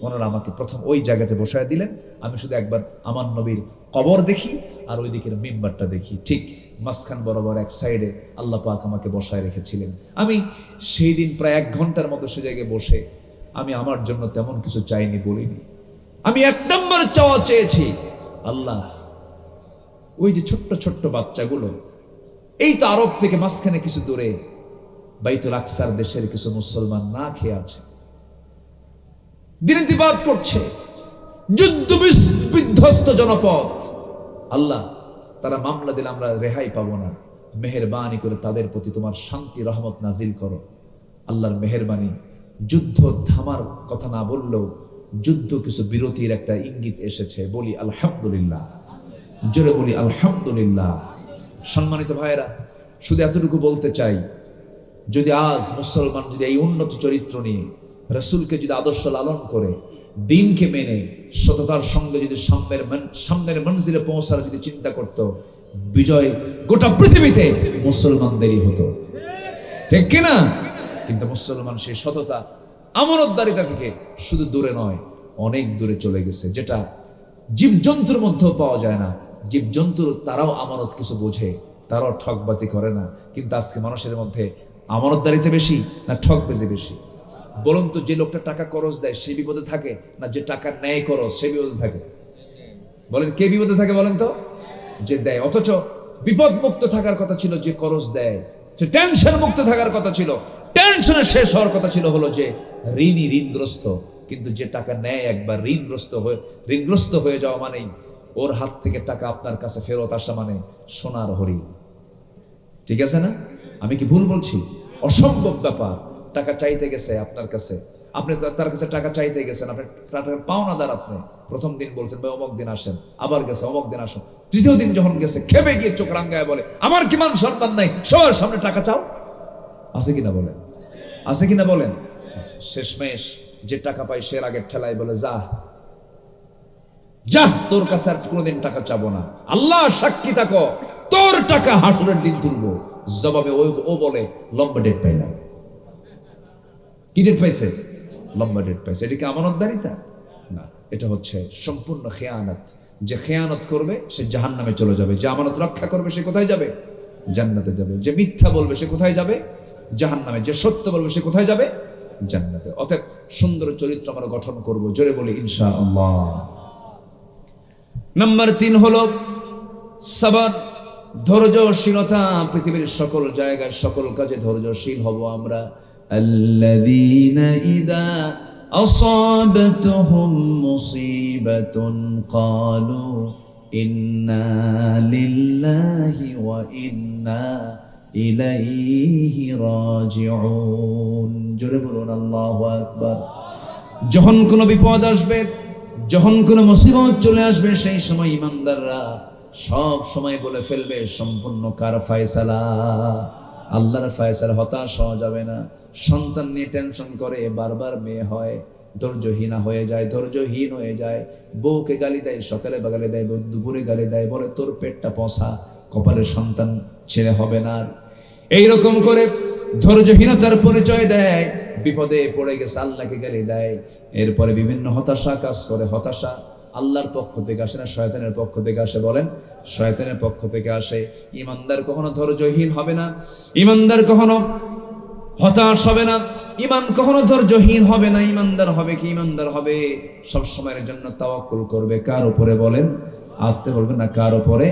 ওনারা আমাকে প্রথম ওই জায়গাতে বসায় দিলেন। আমি শুধু একবার আমার নবীর কবর দেখি আর ওই দিকের মিম্বারটা দেখি, ঠিক মাঝখান বরাবর এক সাইডে আল্লাহ পাক আমাকে বসায় রেখেছিলেন। আমি সেই দিন প্রায় 1 ঘন্টার মতো সে জায়গায় বসে আমি আমার জন্য তেমন কিছু চাইনি, বলিনি। আমি 1 নম্বর চাওয়া চেয়েছি, আল্লাহ ওই যে ছোট্ট ছোট্ট বাচ্চাগুলো, এই তো আরব থেকে মাঝখানে কিছু দূরে বাইতুল আকসার দেশের কিছু মুসলমান না খেয়ে আছে, দিনতিবাদ করছে, যুদ্ধ বিধ্বস্ত জনপদ। আল্লাহ, তারা মামলা দিলে আমরা রেহাই পাবো না, মেহেরবানি করে তাদের প্রতি তোমার শান্তি রহমত নাজিল করো। আল্লাহর মেহেরবানি, যুদ্ধ থামার কথা না বললেও যুদ্ধ কিছু বিরতির একটা ইঙ্গিত এসেছে, বলি আলহামদুলিল্লাহ। জোরে বলি আলহামদুলিল্লাহ। সম্মানিত ভাইয়েরা, শুধু এতটুকু বলতে চাই, যদি আজ মুসলমান যদি এই উন্নত চরিত্র নিয়ে রাসূলকে যদি আদর্শ লালন করে দিনকে মেনে সততার সঙ্গে যদি সামনের মঞ্জিলে পৌঁছার যদি চিন্তা করত, বিজয় গোটা পৃথিবীতে মুসলমানদেরই হতো, ঠিক কিনা? কিন্তু মুসলমান সেই সততা আমানতদারিতা থেকে শুধু দূরে নয়, অনেক দূরে চলে গেছে, যেটা জীবজন্তুর মধ্যেও পাওয়া যায় না। জীবজন্তুর তারাও আমানত কিছু বোঝে, তারাও ঠকবাজি করে না, কিন্তু আজকে মানুষের মধ্যে আমানতদারিতে বেশি না ঠকবাজি বেশি? বলুন তো, যে লোকটা টাকা করজ দেয় সে বিপদে থাকে, না যে টাকা নেয় করজ সে বিপদে থাকে? বলেন কে বিপদে থাকে বলেন তো? যে দেয়। অথচ বিপদ মুক্ত থাকার কথা ছিল যে করজ দেয়, সে টেনশন মুক্ত থাকার কথা ছিল, টেনশনে শেষ হওয়ার কথা ছিল হলো যে ঋণগ্রস্ত। কিন্তু যে টাকা নেয় একবার ঋণগ্রস্ত হয়ে যাওয়া মানেই ওর হাত থেকে টাকা আপনার কাছে ফেরত আসা মানে সোনার হরিণ, ঠিক আছে না? আমি কি ভুল বলছি? অসম্ভব ব্যাপার। টাকা চাইতে গেছে আপনার কাছে, আপনি তার কাছে টাকা চাইতে গেছেন, আপনি টাকার পাওনাদার। আপনি প্রথম দিন বলছেন ভাই অমুক দিন আসেন, আবার গেছে অমুক দিন আসুন, তৃতীয় দিন যখন গেছে খেপে গিয়ে চোখ রাঙ্গায় বলে আমার কি মান সম্মান নাই, সবার সামনে টাকা চাও। আছে কিনা বলেন? আছে কিনা বলেন? শেষমেশ যে টাকা পায় সে আগের ঠেলায় বলে যা যা, তোর কাছে আর কোনোদিন টাকা চাবো না, আল্লাহ সাক্ষী থাকো, তোর টাকা হাসুরের দিন তুলবো। জবাবে ও বলে লম্বা ডেট পাইলাম। কি ডেট পাইছে? লম্বা ডেট পাইছে। এটা কি আমানতদারিতা? না, এটা হচ্ছে সম্পূর্ণ খেয়ানত। যে খেয়ানত করবে সে জাহান্নামে চলে যাবে, যে আমানত রক্ষা করবে সে কোথায় যাবে? জান্নাতে যাবে। যে মিথ্যা বলবে সে কোথায় যাবে? জাহান্নামে। যে সত্য বলবে সে কোথায় যাবে? জান্নাতে। অতএব সুন্দর চরিত্র আমরা গঠন করব, জোরে বলি ইনশাআল্লাহ। নাম্বার 3 হলো সাবর, ধৈর্যশীলতা। পৃথিবীর সকল জায়গায় সকল কাজে ধৈর্যশীল হব আমরা। আল্লাযীনা ইযা আসাবাতহুম মুসিবাতুন ক্বালু ইন্না লিল্লাহি ওয়া ইন্না ইলাইহি রাজিউন। জোরে বলুন আল্লাহু আকবার। যখন কোনো বিপদ আসবে, যখন কোনো মুসিবত চলে আসবে, সেই সময় ইমানদাররা সব সময় বলে ফেলবে সম্পূর্ণ কার ফয়সালা? আল্লাহর ফয়সালা। হতাশ হওয়া যাবে না। সন্তান নিয়ে টেনশন করে, বারবার মেয়ে হয়, ধৈর্যহীন হয়ে যায়। বউকে গালি দেয়, সকালে বা গালি দেয়, দুপুরে গালি দেয়, বলে তোর পেটটা পচা, কপালে সন্তান ছেলে হবে না। এইরকম করে ধৈর্যহীনতার পরিচয় দেয়, বিপদে পড়ে গেছে আল্লাহকে গালি দেয়। এরপরে বিভিন্ন হতাশা কাজ করে। হতাশা আল্লাহর পক্ষ থেকে আসে না শয়তানের পক্ষ থেকে আসে? বলেন, শয়তানের পক্ষ থেকে আসে। ইমানদার কখনো ধৈর্যহীন হবে না, ইমানদার কখনো হতাশ হবে না, ইমান কখনো ধৈর্যহীন হবে না। ইমানদার হবে কি? ইমানদার হবে সব সময়ের জন্য তাওয়াক্কুল করবে। কার উপরে বলেন? আসতে বলবেন না, কার উপরে?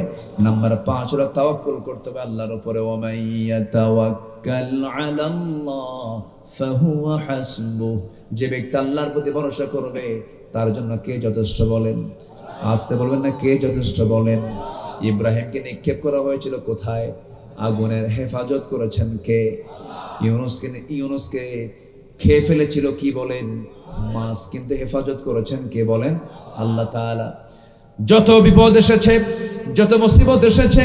নাম্বার 5 হলো তাওয়াক্কুল করতে হবে আল্লাহর উপরে। ওয়া মাইয়াতাওয়াক্কাল আলাল্লাহ ফাহুয়া হাসবুহ। যে ব্যক্তি আল্লাহর প্রতি ভরসা করবে তার জন্য কে যথেষ্ট বলেন? আসতে বলবেন না, কে যথেষ্ট বলেন? ইব্রাহিমকে নিক্ষেপ করা হয়েছিল কোথায়? আগুনের। হেফাজত করেছেন কে? ইউনুসকে খেয়ে ফেলেছিল কি বলেন? মাছ। কিন্তু হেফাজত করেছেন কে বলেন? আল্লাহ তাআলা। যত বিপদ এসেছে, যত মুসিবত এসেছে,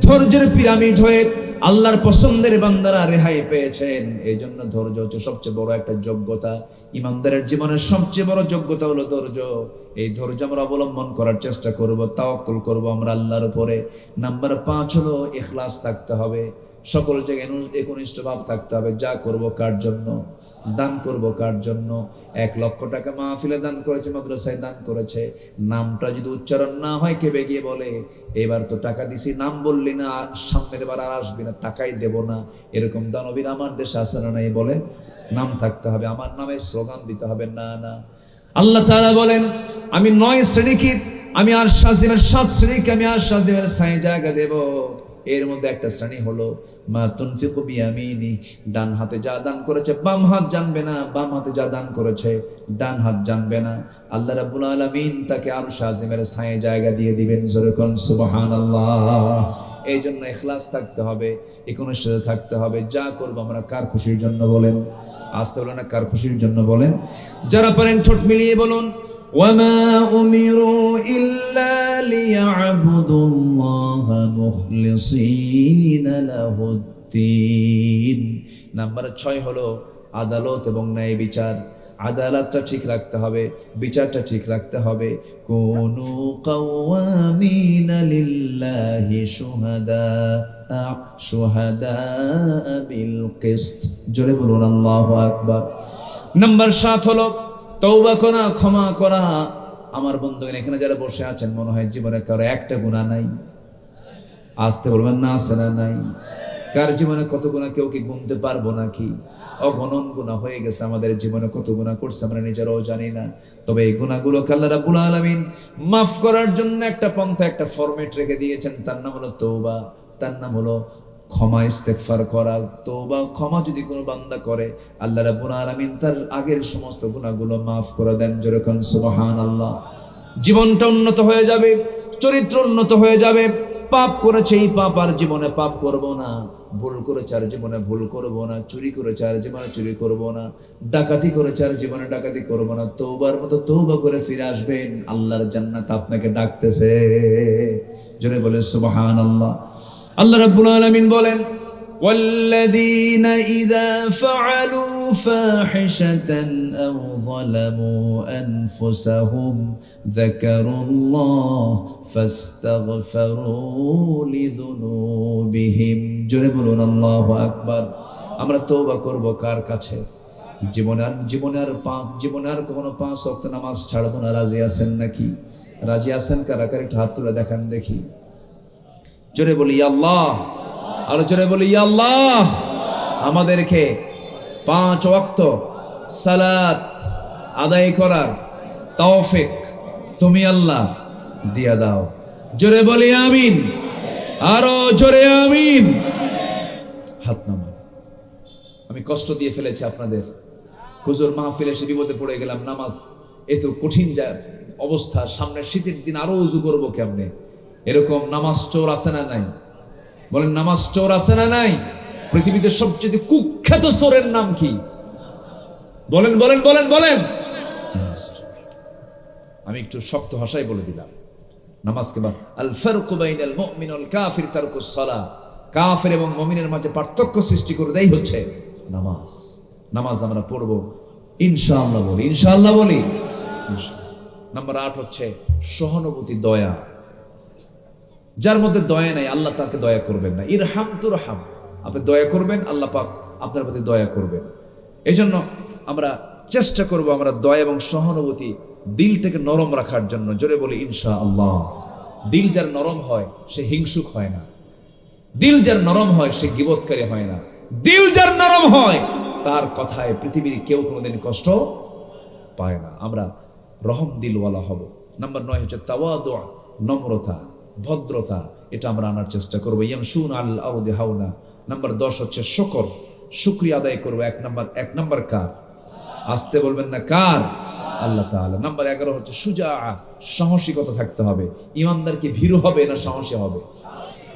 ধৈর্যের পিরামিড হয়ে আল্লাহর পছন্দের বান্দারা রেহাই পেয়েছেন। এই জন্য ধৈর্য হচ্ছে সবচেয়ে বড় একটা যোগ্যতা। ইমানদারের জীবনের সবচেয়ে বড় যোগ্যতা হলো ধৈর্য। এই ধৈর্য আমরা অবলম্বন করার চেষ্টা করব, তাওয়াক্কুল করব আমরা আল্লাহর উপরে। নাম্বার 5 হলো ইখলাস থাকতে হবে। সকল জায়গায় একনিষ্ঠ ভাব থাকতে হবে। যা করব কার জন্য? দান করব কার জন্য? 1 লক্ষ টাকা মাহফিলে দান করেছে, মাদ্রাসায় দান করেছে, নামটা যদি উচ্চারণ না হয় কেবে গিয়ে বলে এবার তো টাকা দিছি, নাম বললি না, সামনের বার আর আসবি না, টাকাই দেব না। এরকম দানবীর আমার দেশে আছে না নাই? বলেন। নাম থাকতে হবে, আমার নামে স্লোগান দিতে হবে না। না, আল্লাহ তাআলা বলেন আমি 9 শ্রেণীকে, আমি আর 7 শ্রেণীকে আমি আর 7 ছায় জায়গা দেব। এর মধ্যে একটা শ্রেণী হলো মা তুনফিকু বিয়ামিনি, ডান হাতে যা দান করেছে বাম হাত জানবে না, বাম হাতে যা দান করেছে ডান হাত জানবে না। আল্লাহ রাব্বুল আলামিন তাকে আরশ আজিমের ছায়ে জায়গা দিয়ে দিবেন। জোরে কোন সুবহানাল্লাহ। এই জন্য ইখলাস থাকতে হবে, একনিষ্ঠতা থাকতে হবে। যা করব আমরা কার খুশির জন্য? বলেন। আসতে বলেন না, কার খুশির জন্য? বলেন। যারা পারেন ঠোঁট মিলিয়ে বলুন وما أمروا إلا ليعبدوا الله مخلصين له الدين নাম্বার 6 হলো আদালত এবং ন্যায় বিচার। আদালতটা ঠিক রাখতে হবে, বিচারটা ঠিক রাখতে হবে। কুনু কাওয়ামিনা লিল্লাহি শুহাদা বিল কিসত। জোরে বলুন আল্লাহু আকবার। নাম্বার 7 হলো তওবা করা, ক্ষমা করা। আমার বন্ধুগণ, এখানে যারা বসে আছেন মনে হয় জীবনে কারো একটা গুনাহ নাই। আসতে বলবেন না, আছে না নাই? কার জীবনে কত গুনাহ কেউ কি গুনতে পারবো নাকি? অগণন গুনাহ হয়ে গেছে আমাদের জীবনে, কত গুনাহ করছে আমরা নিজেরাও জানি না। তবে এই গুনাহগুলোকে আল্লাহ রাব্বুল আলামিন মাফ করার জন্য একটা পন্থা, একটা ফরম্যাট রেখে দিয়েছেন। তার নাম হলো তওবা, তার নাম হলো ক্ষমা, ইস্তেগফার করা। তওবা, ক্ষমা যদি কোনো বান্দা করে আল্লাহ রাব্বুল আলামিন তার আগের সমস্ত গুনাহগুলো মাফ করে দেন। যেরকম সুবহানাল্লাহ। জীবনটা উন্নত হয়ে যাবে, চরিত্র উন্নত হয়ে যাবে। পাপ করেছে এই পাপ আর জীবনে পাপ করব না, ভুল করেছে আর জীবনে ভুল করব না, চুরি করেছে আর জীবনে চুরি করব না, ডাকাতি করেছে আর জীবনে ডাকাতি করব না। তওবার মতো তওবা করে ফিরে আসবেন, আল্লাহর জান্নাত আপনাকে ডাকতেছে। জোরে বলে সুবহানাল্লাহ। আল্লাহ রাব্বুল আলামিন বলেন, والذين إذا فعلوا فاحشة أو ظلموا أنفسهم ذكروا الله فاستغفروا لذنوبهم। জোরে বলুন আল্লাহু আকবার। আমরা তওবা করব কার কাছে? জীবনে আর কখনো 5 ওয়াক্ত নামাজ ছাড়বো না। রাজি আছেন নাকি? রাজি আছেন কারা কারা? একটু হাত তুলে দেখান দেখি। জোরে বলি ইয়া আল্লাহ। আর জোরে বলি ইয়া আল্লাহ। আমাদেরকে 5 ওয়াক্ত সালাত আদায় করার তৌফিক তুমি আল্লাহ দিয়া দাও। জোরে বলি আমিন। আরো জোরে আমিন। হাত নামান। আমি কষ্ট দিয়ে ফেলেছি আপনাদের। হুজুর মাহফিলে এসে বিপদে পড়ে গেলাম। নামাজ এত কঠিন অবস্থা, সামনে শীতের দিন আরো উজু করবো কেমনে? এরকম নামাজ চোর আছে না নাই? বলেন, নামাজ চোর আছে না নাই? পৃথিবীতে সবচেয়ে কুখ্যাত চোরের নাম কি? বলেন বলেন বলেন বলেন। আমি একটু শক্ত ভাষায় বলে দিলাম নামাজকে। আল ফারকু বাইনাল মুমিন ওয়াল কাফির তারকুস সালাহ। কাফির এবং মুমিনের মাঝে পার্থক্য সৃষ্টি করে দেই হচ্ছে নামাজ। নামাজ আমরা পড়ব ইনশাআল্লাহ। বলি ইনশাআল্লাহ বলি। নাম্বার 8 হচ্ছে সহানুভূতি, দয়া। যার মধ্যে দয়া নাই আল্লাহ তাকে দয়া করবেন না। ইরহাম তুরহাম। আপনি দয়া করবেন, আল্লাহ পাক আপনার প্রতি দয়া করবেন। এই জন্য আমরা চেষ্টা করব আমরা দয়া এবং সহানুভূতি, দিলটাকে নরম রাখার জন্য। জোরে বলি ইনশাআল্লাহ। দিল যার নরম হয় সে হিংসুক হয় না। দিল যার নরম হয় সে গীবতকারী হয় না। দিল যার নরম হয় তার কথায় পৃথিবীর কেউ কোনোদিন কষ্ট পায় না। আমরা রহম দিলওয়ালা হব। নাম্বার 9 হচ্ছে তাওয়াদু, নম্রতা, ভদ্রতা। এটা আমরা আনার চেষ্টা করবো। ইয়ামশুন আল আরদি হাওনা। নাম্বার 10 হচ্ছে শুকর, শুকরিয়া আদায় করবো। এক নাম্বার কার? আসতে বলবেন না কার? আল্লাহ তাআলা। নাম্বার 11 হচ্ছে সুজাআ, সাহসিকতা থাকতে হবে। ইমানদার কি ভীরু হবে না সাহসী হবে?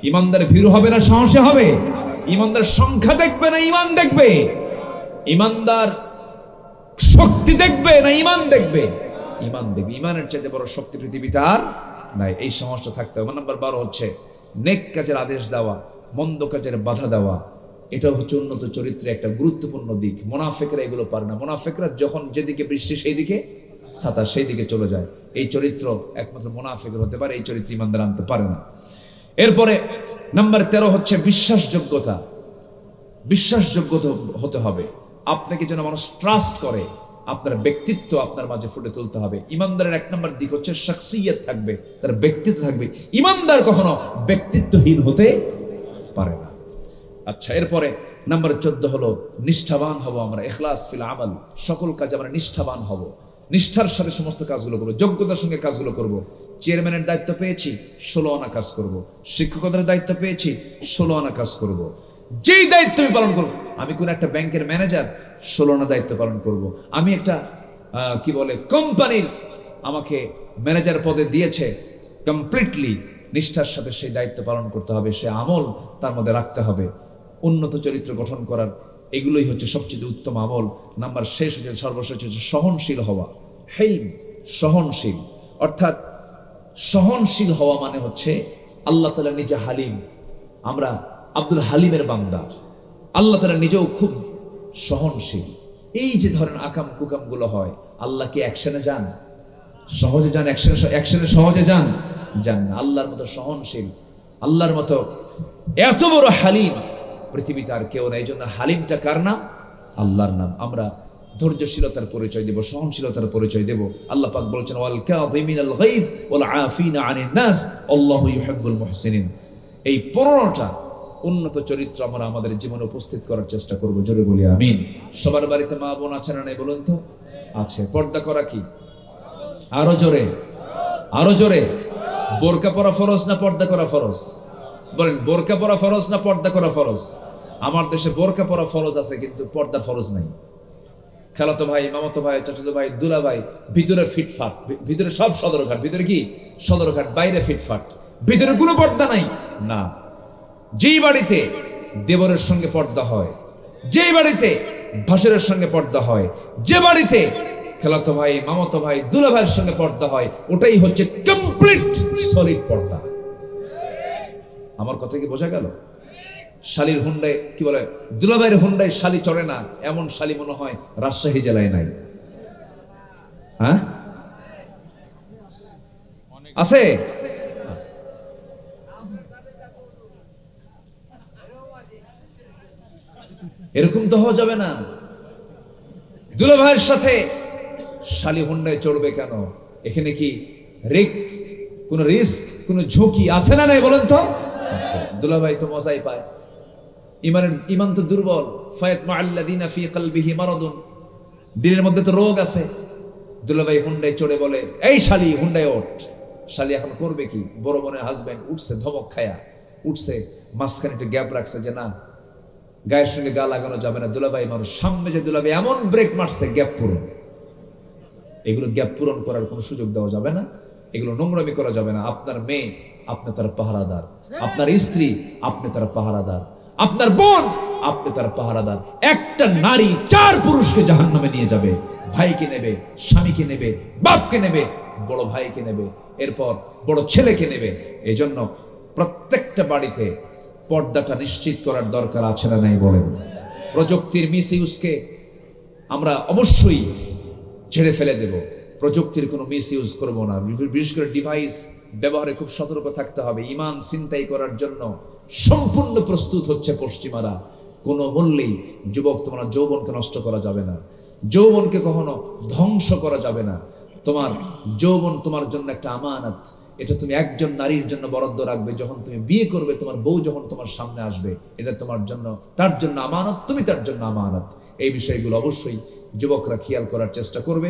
ইমানদার ভীরু হবে না সাহসী হবে? ইমানদার সংখ্যা দেখবে না ইমান দেখবে? ইমানদার শক্তি দেখবে না ইমান দেখবে? ইমান দেখবে। ইমানের চাইতে বড় শক্তি পৃথিবীতে আর নাই। এই সমস্যা থাকতে হবে। নাম্বার 12 হচ্ছে নেক কাজের আদেশ দেওয়া, মন্দ কাজের বাধা দেওয়া। এটা হচ্ছে উন্নত চরিত্রের একটা গুরুত্বপূর্ণ দিক। মুনাফিকরা এগুলো পারে না। মুনাফিকরা যখন যেদিকে বৃষ্টি সেই দিকে ছাতা, সেই দিকে চলে যায়। এই চরিত্র একমাত্র মুনাফিকের হতে পারে। এই চরিত্র ইমানদার আনতে পারে না। এরপরে নাম্বার 13 হচ্ছে বিশ্বাসযোগ্যতা। বিশ্বাসযোগ্যতা হতে হবে। আপনাকে যেন মানুষ ট্রাস্ট করে, আপনার ব্যক্তিত্ব আপনার মাঝে ফুটে তুলতে হবে। ইমানদারের 1 নম্বর দিক হচ্ছে শাখসিয়ত থাকবে, তার ব্যক্তিত্ব থাকবে। ইমানদার কখনো ব্যক্তিত্বহীন হতে পারে না। আচ্ছা, এরপরে নাম্বার 14 হলো নিষ্ঠাবান হব আমরা। ইখলাস ফিল আমাল, সকল কাজে আমরা নিষ্ঠাবান হব। নিষ্ঠার সাথে সমস্ত কাজগুলো করবো, যোগ্যতার সঙ্গে কাজগুলো করব। চেয়ারম্যানের দায়িত্ব পেয়েছি, 16 আনা কাজ করব। শিক্ষকতার দায়িত্ব পেয়েছি, 16 আনা কাজ করব। যেই দায়িত্ব আমি পালন করব, আমি কোন একটা ব্যাংকের ম্যানেজার, 16 আনা দায়িত্ব পালন করব। আমি একটা কোম্পানির আমাকে ম্যানেজার পদে দিয়েছে, কমপ্লিটলি নিষ্ঠার সাথে সেই দায়িত্ব পালন করতে হবে। সে আমল তার মধ্যে রাখতে হবে। উন্নত চরিত্র গঠন করার এগুলোই হচ্ছে সবচেয়ে উত্তম আমল। নাম্বার শেষ হচ্ছে, সর্বশেষ হচ্ছে সহনশীল হওয়া। হেলম, সহনশীল। অর্থাৎ সহনশীল হওয়া মানে হচ্ছে আল্লাহ তাআলা নিজে হালিম, আমরা আব্দুল হালিমের বান্দা। আল্লাহ তাআলা নিজেও খুব সহনশীল। এই যে ধরেন আকাম কুকাম গুলো হয়, আল্লাহ কি অ্যাকশনে যান? সহজে যান? অ্যাকশনে সহজে যান না। আল্লাহর মতো সহনশীল, আল্লাহর মতো এত বড় হালিম পৃথিবীতে আর কেউ নাই। এই জন্য হালিমটা কার নাম? আল্লাহর নাম। আমরা ধৈর্যশীলতার পরিচয় দেব, সহনশীলতার পরিচয় দেব। আল্লাহ পাক বলেছেন ওয়াল কাযিমিনাল গাইজ ওয়াল আফিনা আনিন নাস আল্লাহু ইউহিব্বুল মুহসিনিন। এই 15টা উন্নত চরিত্র আমরা আমাদের জীবনে উপস্থিত করার চেষ্টা করব। জোরে বলি আমিন। সবার বাড়িতে মা বোন আছে না নাই বলুন তো? আছে। পর্দা করা কি? আরো জোরে, আরো জোরে। বোরকা পরা ফরজ না পর্দা করা ফরজ? বলেন, বোরকা পরা ফরজ না পর্দা করা ফরজ? আমার দেশে বোরকা পরা ফরজ আছে, কিন্তু পর্দা ফরজ নাই। খালাতো ভাই, মামাতো ভাই, চাচাতো ভাই, দুলা ভাই, ভিতরে ফিটফাট, ভিতরে সব সদরঘাট। ভিতরে কি সদরঘাট, বাইরে ফিটফাট, ভিতরে কোনো পর্দা নাই না। যেই বাড়িতে দেবরের সঙ্গে পর্দা হয়, যেই বাড়িতে ভাসুরের সঙ্গে পর্দা হয়, যে বাড়িতে খালাতো ভাই, মামাতো ভাই, দুলা ভাইয়ের সঙ্গে পর্দা হয়, ওটাই হচ্ছে কমপ্লিট সলিড পর্দা। আমার কথা কি বোঝা গেল? শালির হুন্ডায় কি বলে, দুলাভাইয়ের হুন্ডায় শালি চড়ে না, এমন শালি মনে হয় রাজশাহী জেলায় নাই। হ্যাঁ, আছে। এরকম তো হওয়া যাবে না। দুলাভাইয়ের সাথে শালি হুন্ডায় চড়বে কেন? এখানে কি কোন রিস্ক, কোন ঝুঁকি আছে না নাই বলেন তো? দুলাভাই তো মজাই পায়। ইমান তো দুর্বল। ফায়াতমা আল্লাযিনা ফি কলবিহি মারাদুন, দিলের মধ্যে তো রোগ আছে। দুলাভাই হুন্ডায় চড়ে বলে, এই শালি হুন্ডায় ওঠ। শালি এখন করবে কি? বড় বোনের হাজবেন্ড উঠছে, ধমক খায়া উঠছে, মাঝখানে একটু গ্যাপ রাখছে যে না, গায়ের সঙ্গে গা লাগানো যাবে না। দুলাভাই মানুষ, সামনে যে দুলাভাই এমন ব্রেক মারছে, গ্যাপ পূরণ। এগুলো গ্যাপ পূরণ করার কোনো সুযোগ দেওয়া যাবে না, এগুলো নোংরামি করা যাবে না। আপনার মেয়ে, আপনি তার পাহারাদার। আপনার স্ত্রী, আপনি তার পাহারাদার। আপনার বোন, আপনি তার পাহারাদার। একটা নারী 4 পুরুষকে জাহান্নামে নিয়ে যাবে। ভাইকে নেবে, স্বামীকে নেবে, বাপকে নেবে, বড় ভাইকে নেবে, এরপর বড় ছেলেকে নেবে। এই জন্য প্রত্যেকটা বাড়িতে পর্দাটা নিশ্চিত করার দরকার আছে না নাই বলেন? প্রযুক্তির মিস ইউজকে আমরা অবশ্যই ছেড়ে ফেলে দেব। প্রযুক্তির কোনো মিস ইউজ করবো না। বিশেষ করে ডিভাইস ব্যবহারে খুব সতর্ক থাকতে হবে। ঈমান ছিনতাই করার জন্য সম্পূর্ণ প্রস্তুত হচ্ছে পশ্চিমারা। কোনো মূল্যেই যুবক, তোমরা যৌবনকে নষ্ট করা যাবে না, যৌবনকে কখনো ধ্বংস করা যাবে না। তোমার যৌবন তোমার জন্য একটা আমানত। এটা তুমি একজন নারীর জন্য বরাদ্দ রাখবে। যখন তুমি বিয়ে করবে, তোমার বউ যখন তোমার সামনে আসবে, এটা তোমার জন্য, তার জন্য আমানত, তুমি তার জন্য আমানত। এই বিষয়গুলো অবশ্যই যুবকরা খেয়াল করার চেষ্টা করবে।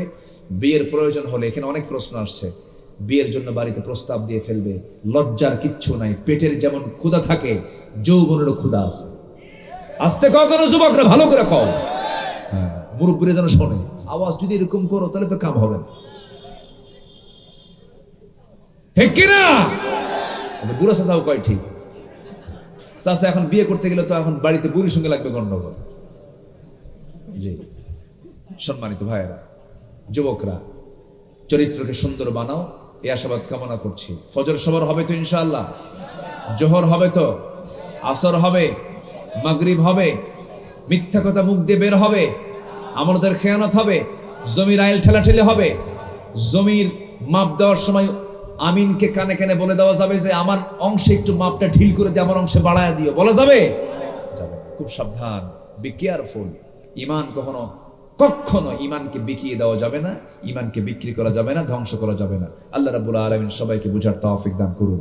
বিয়ের প্রয়োজন হলে, এখানে অনেক প্রশ্ন আসছে, বিয়ের জন্য বাড়িতে প্রস্তাব দিয়ে ফেলবে। লজ্জার কিচ্ছু নাই। পেটের যেমন ক্ষুধা থাকে, যৌবনেরও ক্ষুধা আছে। আস্তে কখনো যুবকরা, ভালো করে কও, হ্যাঁ, মুরব্বীরা যেন শোনে। আওয়াজ যদি এরকম করো তাহলে তো কাম হবে না, ঠিক কিনা? বুড়া চাচাও কয় ঠিক। চাচা এখন বিয়ে করতে গেলে তো এখন বাড়িতে বুড়ির সঙ্গে লাগবে গন্ডগোল। জি, সম্মানিত ভাইয়েরা, যুবকরা, চরিত্রকে সুন্দর বানাও, এই আশাবাদ কামনা করছি। ফজর সবার হবে তো ইনশাআল্লাহ? জোহর হবে তো? আসর হবে? মাগরিব হবে? মিথ্যা কথা মুখ দিয়ে বের হবে? আমাদের খেয়ানত হবে? জমির আইল ঠেলাঠেলি হবে? জমির মাপ দেওয়ার সময় আমিনকে কানে কানে বলে দেওয়া যাবে যে আমার অংশে একটু মাপটা ঢিল করে দিয়ে আমার অংশে বাড়ায় দিও, বলা যাবে? খুব সাবধান, বি কেয়ারফুল। ঈমান কখনো ঈমানকে বিকিয়ে দেওয়া যাবে না, ঈমানকে বিক্রি করা যাবে না, ধ্বংস করা যাবে না। আল্লাহ রাব্বুল আলামিন সবাইকে বুঝার তৌফিক দান করুন।